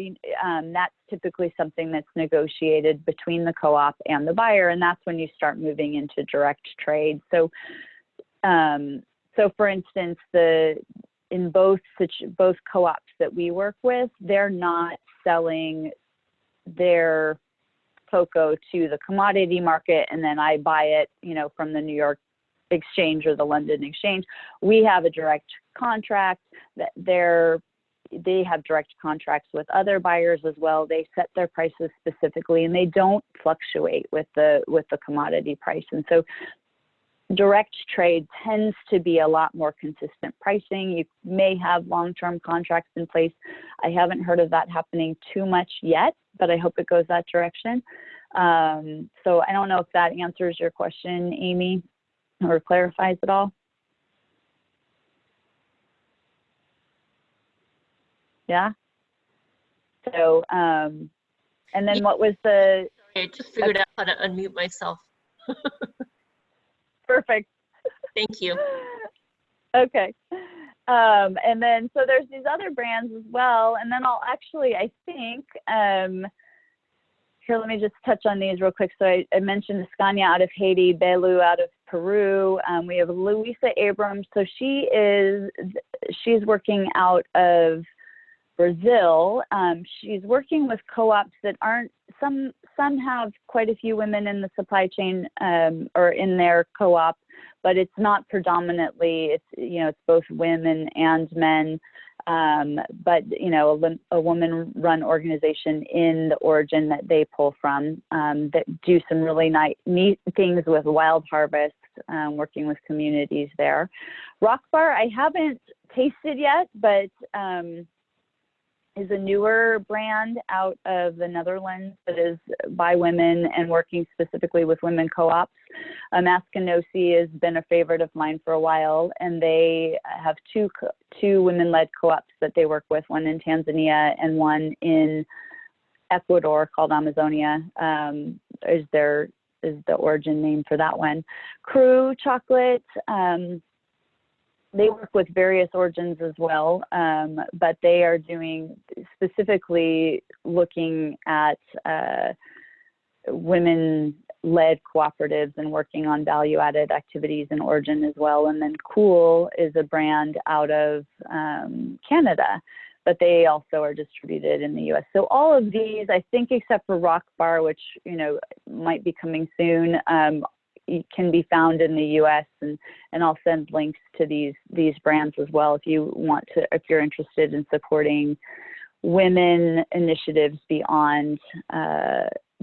that's typically something that's negotiated between the co-op and the buyer, and that's when you start moving into direct trade. So, for instance, in both co-ops that we work with, they're not selling their cocoa to the commodity market and then I buy it, from the New York Exchange or the London Exchange. We have a direct contract that they have direct contracts with other buyers as well. They set their prices specifically and they don't fluctuate with the commodity price. And so direct trade tends to be a lot more consistent pricing. You may have long-term contracts in place. I haven't heard of that happening too much yet, but I hope it goes that direction. So I don't know if that answers your question, Amy, or clarifies it all. Yeah. So, and then what was the? I just figured out how to unmute myself. Perfect. Thank you. Okay. And then, so there's these other brands as well. And then I'll actually, I think, here, let me just touch on these real quick. So I mentioned Escania out of Haiti, Belu out of Peru. We have Luisa Abrams. So she's working out of Brazil. She's working with co-ops that aren't, some have quite a few women in the supply chain or in their co-op, but it's not predominantly, it's, it's both women and men, but, a woman-run organization in the origin that they pull from that do some really neat things with wild harvest, working with communities there. Rock Bar, I haven't tasted yet, but is a newer brand out of the Netherlands that is by women and working specifically with women co-ops. Askinosie has been a favorite of mine for a while, and they have two women-led co-ops that they work with, one in Tanzania and one in Ecuador called Amazonia, is the origin name for that one. Crew Chocolate, they work with various origins as well, but they are doing specifically looking at women-led cooperatives and working on value-added activities in origin as well. And then Cool is a brand out of Canada, but they also are distributed in the U.S. So all of these, I think, except for Rock Bar, which might be coming soon, can be found in the U.S. and I'll send links to these brands as well if you're interested in supporting women initiatives beyond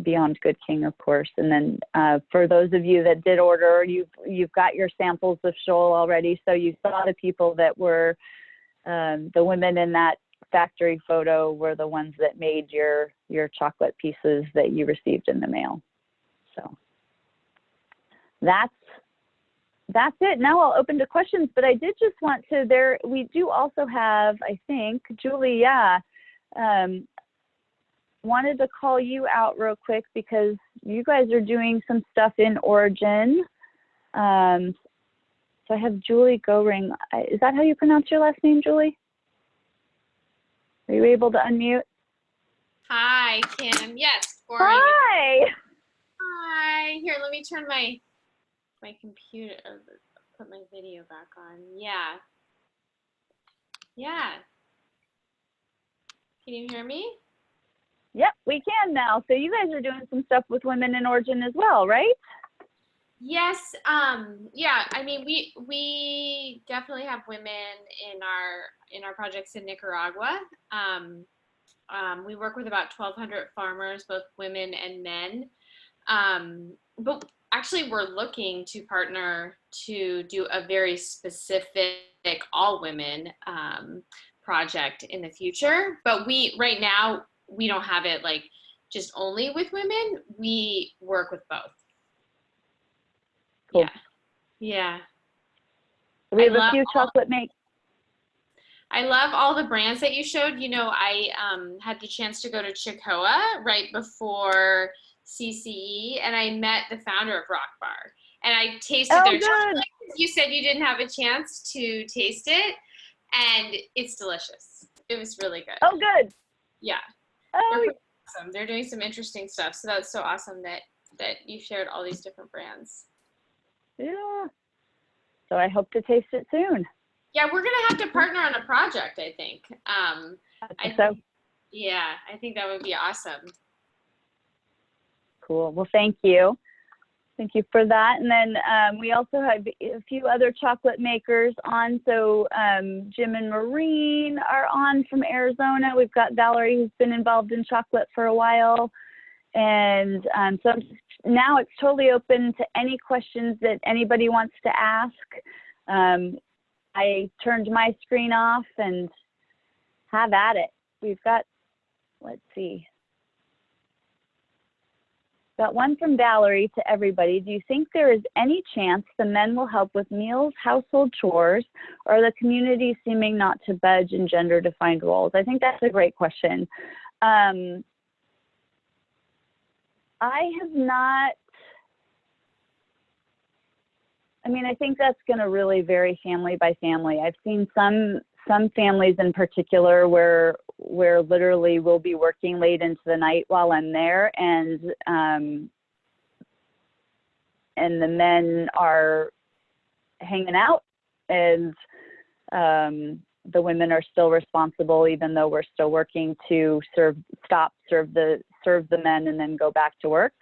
Good King, of course. And then for those of you that did order, you've got your samples of shoal already, so you saw the people that were the women in that factory photo were the ones that made your chocolate pieces that you received in the mail. So that's it. Now I'll open to questions, but I did just want to, we do also have, I think, Julie, wanted to call you out real quick because you guys are doing some stuff in origin. So I have Julie Goring. Is that how you pronounce your last name, Julie? Are you able to unmute? Hi, Kim. Yes. Hi. Hi. Here, let me turn my computer, put my video back on. Yeah. Can you hear me? Yep, we can now. So you guys are doing some stuff with women in origin as well, right? Yes. Yeah. I mean, we definitely have women in our projects in Nicaragua. We work with about 1,200 farmers, both women and men. But actually, we're looking to partner to do a very specific all women project in the future. But right now we don't have it like just only with women. We work with both. Cool. Yeah. We have a few chocolate makes. I love all the brands that you showed. I had the chance to go to Cacao right before CCE, and I met the founder of Rock Bar, and I tasted their chocolate. You said you didn't have a chance to taste it, and it's delicious. It was really good. Oh, good. Yeah. Oh, they're awesome. They're doing some interesting stuff. So that's so awesome that you shared all these different brands. Yeah. So I hope to taste it soon. Yeah, we're gonna have to partner on a project, I think. Yeah, I think that would be awesome. Cool. Well, thank you. Thank you for that. And then we also have a few other chocolate makers on. So Jim and Maureen are on from Arizona. We've got Valerie, who's been involved in chocolate for a while. And so now it's totally open to any questions that anybody wants to ask. I turned my screen off and have at it. We've got, let's see. Got one from Valerie to everybody. Do you think there is any chance the men will help with meals, household chores, or are the community seeming not to budge in gender-defined roles? I think that's a great question. I have not, I mean, I think that's going to really vary family by family. I've seen some families in particular where literally we'll be working late into the night while I'm there, and the men are hanging out, and the women are still responsible, even though we're still working, to serve the men and then go back to work.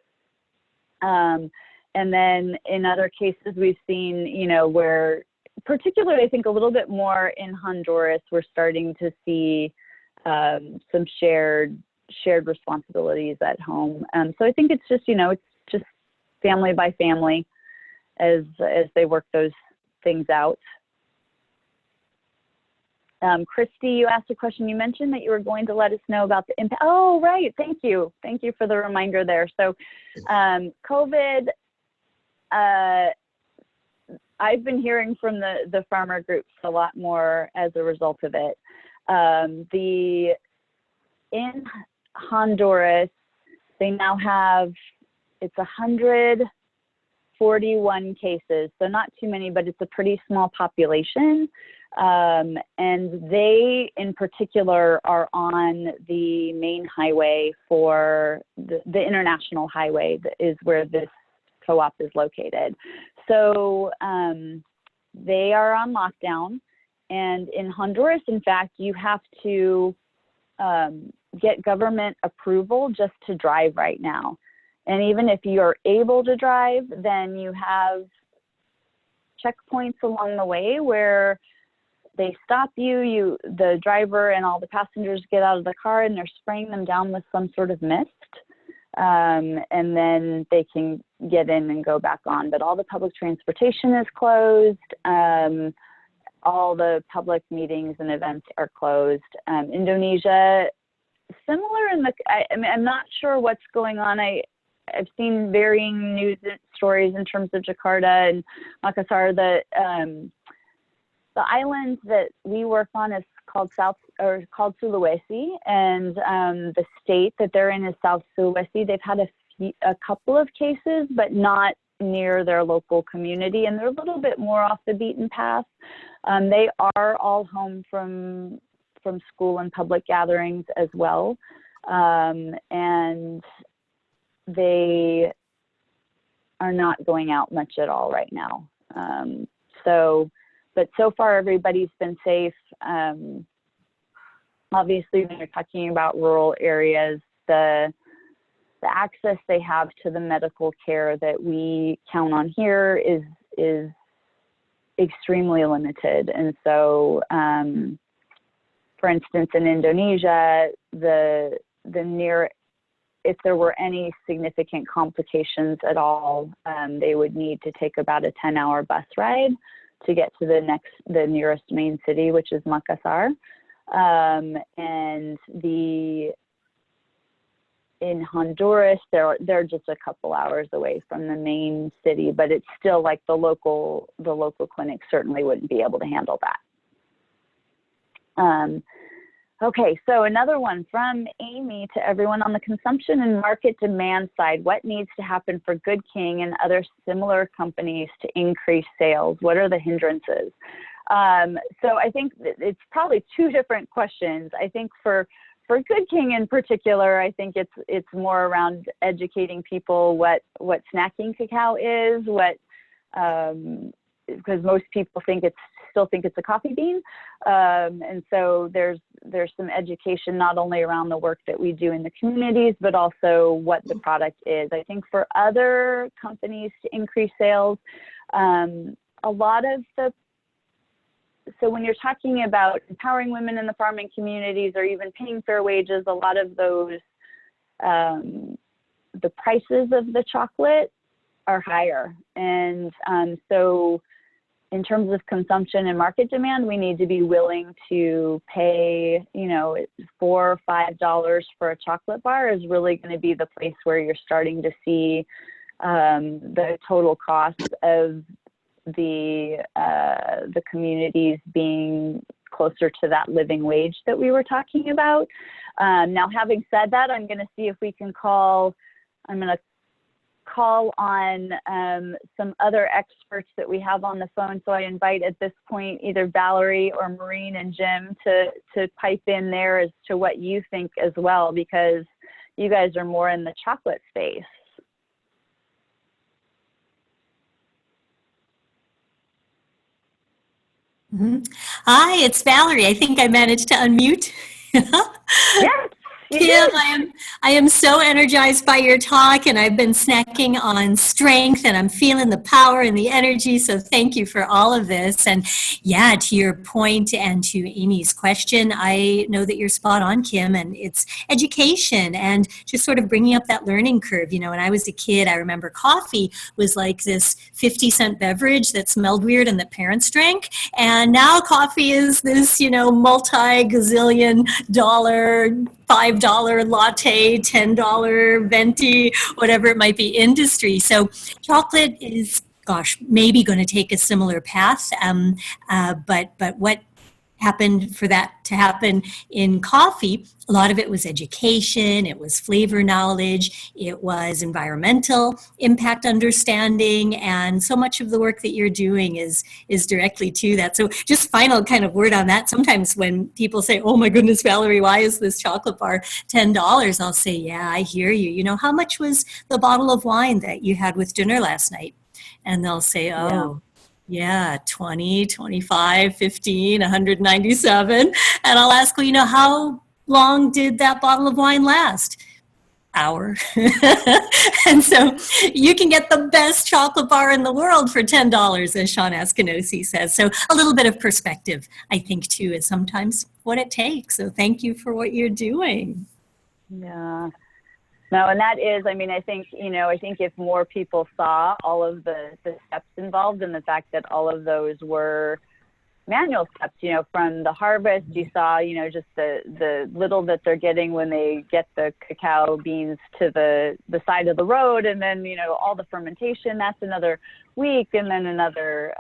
And then in other cases we've seen, you know, where particularly I think a little bit more in Honduras, we're starting to see some shared responsibilities at home. So I think it's just, you know, it's just family by family as they work those things out. Christy, you asked a question. You mentioned that you were going to let us know about the impact. Oh, right. Thank you. Thank you for the reminder there. So COVID, I've been hearing from the farmer groups a lot more as a result of it. In Honduras, they now have, it's 141 cases, so not too many, but it's a pretty small population. And they, in particular, are on the main highway for the international highway that is where this co-op is located. So they are on lockdown. And in Honduras, in fact, you have to get government approval just to drive right now. And even if you're able to drive, then you have checkpoints along the way where they stop you, the driver and all the passengers get out of the car and they're spraying them down with some sort of mist. And then they can get in and go back on. But all the public transportation is closed. All the public meetings and events are closed. Indonesia, similar in I mean, I'm not sure what's going on. I've seen varying news stories in terms of Jakarta and Makassar. The island that we work on is called Sulawesi, and the state that they're in is South Sulawesi. They've had a couple of cases, but not near their local community, and they're a little bit more off the beaten path. They are all home from school and public gatherings as well, and they are not going out much at all right now. But so far everybody's been safe. Obviously, when you're talking about rural areas, the access they have to the medical care that we count on here is extremely limited. And so, for instance, in Indonesia, if there were any significant complications at all, they would need to take about a 10-hour bus ride to get to the nearest main city, which is Makassar. And in Honduras, they're just a couple hours away from the main city, but it's still like the local clinic certainly wouldn't be able to handle that. Okay, so another one from Amy to everyone on the consumption and market demand side. What needs to happen for Good King and other similar companies to increase sales? What are the hindrances? So I think it's probably two different questions. I think for Good King in particular, I think it's more around educating people what snacking cacao is, because most people still think it's a coffee bean, and so there's some education not only around the work that we do in the communities, but also what the product is. I think for other companies to increase sales, a lot of so when you're talking about empowering women in the farming communities or even paying fair wages, a lot of those, the prices of the chocolate are higher. And so in terms of consumption and market demand, we need to be willing to pay, you know, $4 or $5 for a chocolate bar is really going to be the place where you're starting to see the total cost of the communities being closer to that living wage that we were talking about. Now, having said that, I'm going to see if we can call on some other experts that we have on the phone. So I invite at this point either Valerie or Maureen and Jim to pipe in there as to what you think as well, because you guys are more in the chocolate space. Mm-hmm. Hi, it's Valerie. I think I managed to unmute. Yes. Kim, I am so energized by your talk, and I've been snacking on strength, and I'm feeling the power and the energy, so thank you for all of this. And yeah, to your point and to Amy's question, I know that you're spot on, Kim, and it's education and just sort of bringing up that learning curve. You know, when I was a kid, I remember coffee was like this 50-cent beverage that smelled weird and that parents drank, and now coffee is this, you know, multi-gazillion dollar, $5 latte, $10 venti, whatever it might be, industry. So chocolate is, gosh, maybe going to take a similar path. But what happened for that to happen in coffee, a lot of it was education, it was flavor knowledge, it was environmental impact understanding, and so much of the work that you're doing is directly to that. So just final kind of word on that. Sometimes when people say, oh my goodness, Valerie, why is this chocolate bar $10? I'll say, yeah, I hear you. You know, how much was the bottle of wine that you had with dinner last night? And they'll say, oh, yeah, 20, 25, 15, 197. And I'll ask, well, you know, how long did that bottle of wine last? Hour. And so you can get the best chocolate bar in the world for $10, as Sean Askinosi says. So a little bit of perspective, I think, too, is sometimes what it takes. So thank you for what you're doing. Yeah. No, and that is, I mean, I think, you know, I think if more people saw all of the steps involved and the fact that all of those were manual steps, you know, from the harvest, you saw, you know, just the little that they're getting when they get the cacao beans to the side of the road, and then, you know, all the fermentation, that's another week, and then another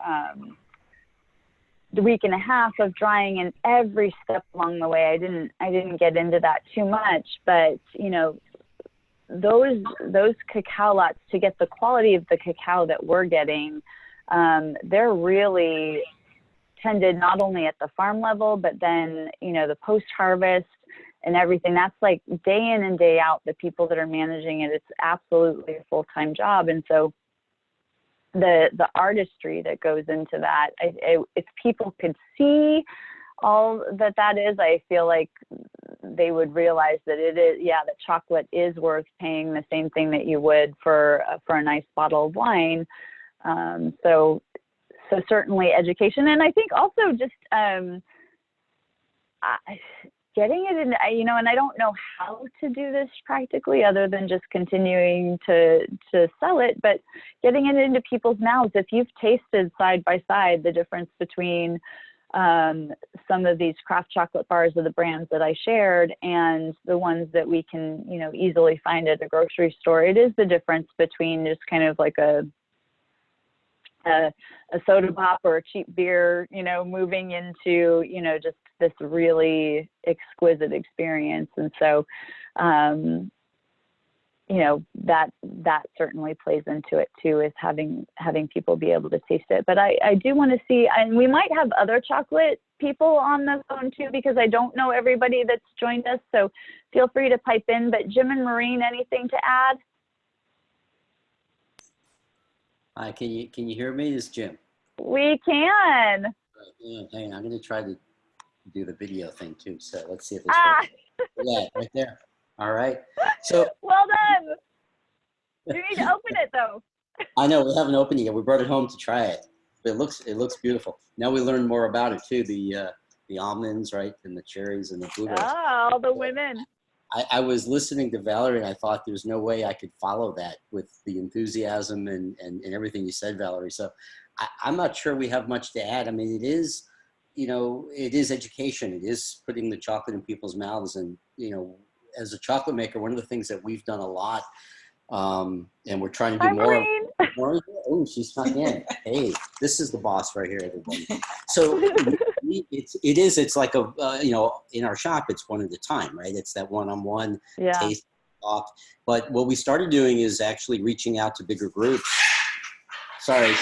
week and a half of drying, and every step along the way. I didn't get into that too much, but, you know, those cacao lots, to get the quality of the cacao that we're getting, they're really tended not only at the farm level, but then, you know, the post-harvest and everything. That's like day in and day out, the people that are managing it, it's absolutely a full-time job. And so the artistry that goes into that, if people could see all that is, I feel like they would realize that it is, yeah, that chocolate is worth paying the same thing that you would for a nice bottle of wine. So certainly education, and I think also just getting it in, you know, and I don't know how to do this practically other than just continuing to sell it, but getting it into people's mouths. If you've tasted side by side the difference between some of these craft chocolate bars of the brands that I shared and the ones that we can, you know, easily find at a grocery store, it is the difference between just kind of like a soda pop or a cheap beer, you know, moving into, you know, just this really exquisite experience. And so, you know, that certainly plays into it too, is having people be able to taste it. But I do want to see, and we might have other chocolate people on the phone too, because I don't know everybody that's joined us. So feel free to pipe in. But Jim and Maureen, anything to add? Hi, can you hear me? This is Jim. We can. Hang on, I'm going to try to do the video thing too. So let's see if this works. Yeah, right there. All right. So well done. You need to open it though. I know we haven't opened it yet. We brought it home to try it. But it looks beautiful. Now we learned more about it too. The almonds, right, and the cherries and the blueberries. Oh, all the women. I was listening to Valerie, and I thought there's no way I could follow that with the enthusiasm and everything you said, Valerie. So I'm not sure we have much to add. I mean, it is, it is education. It is putting the chocolate in people's mouths. And, as a chocolate maker, one of the things that we've done a lot, and we're trying to do more. Oh, she snuck in. Hey, this is the boss right here, everybody. So it's like in our shop, it's one at a time, right? It's that one-on-one taste talk. But what we started doing is actually reaching out to bigger groups. Sorry,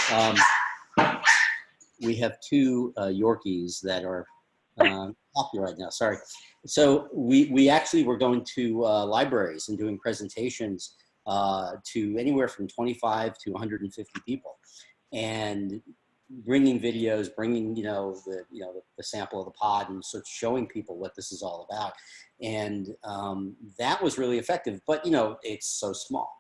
we have two Yorkies that are happy right now. Sorry. So we actually were going to libraries and doing presentations to anywhere from 25 to 150 people, and bringing videos, bringing the sample of the pod, and sort of showing people what this is all about. And that was really effective. But it's so small,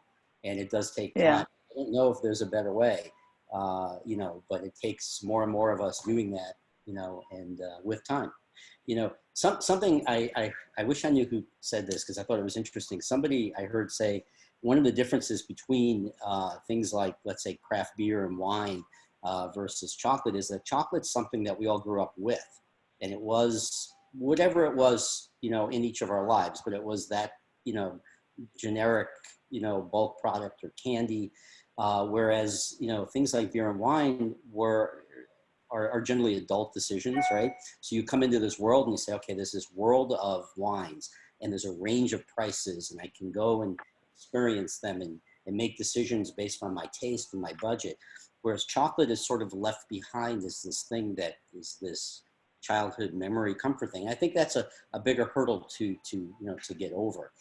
and it does take time. Yeah. I don't know if there's a better way, but it takes more and more of us doing that, and with time. Something I wish I knew who said this, because I thought it was interesting. Somebody I heard say one of the differences between things like, let's say, craft beer and wine versus chocolate is that chocolate's something that we all grew up with. And it was whatever it was, in each of our lives, but it was that, generic, bulk product or candy. Whereas, things like beer and wine are generally adult decisions, right? So you come into this world and you say, okay, there's this world of wines and there's a range of prices, and I can go and experience them and make decisions based on my taste and my budget. Whereas chocolate is sort of left behind as this thing that is this childhood memory comfort thing. I think that's a bigger hurdle to get over.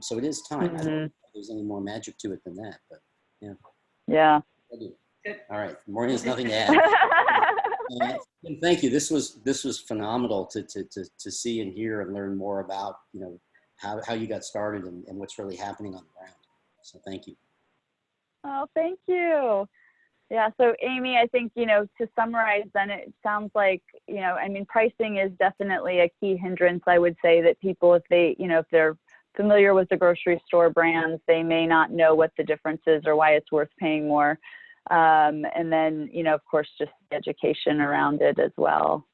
So it is time. I don't know if there's any more magic to it than that, but yeah. Yeah. All right. Maureen has nothing to add. Thank you. This was phenomenal to see and hear and learn more about, how you got started and what's really happening on the ground. So thank you. Oh, thank you. Yeah. So Amy, I think, to summarize then, it sounds like, pricing is definitely a key hindrance. I would say that people, if they're familiar with the grocery store brands, they may not know what the difference is or why it's worth paying more. And then, of course, just education around it as well.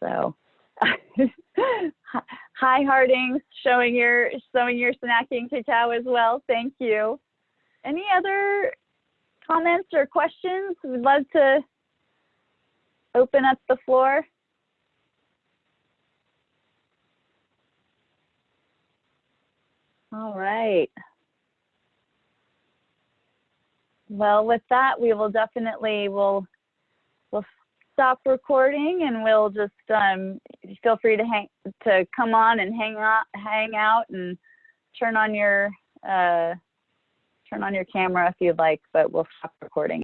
So, hi Harding, showing your snacking cacao as well. Thank you. Any other comments or questions? We'd love to open up the floor. All right. Well, with that, we will definitely we'll stop recording, and we'll just feel free to come on and hang out and turn on your camera if you'd like, but we'll stop recording.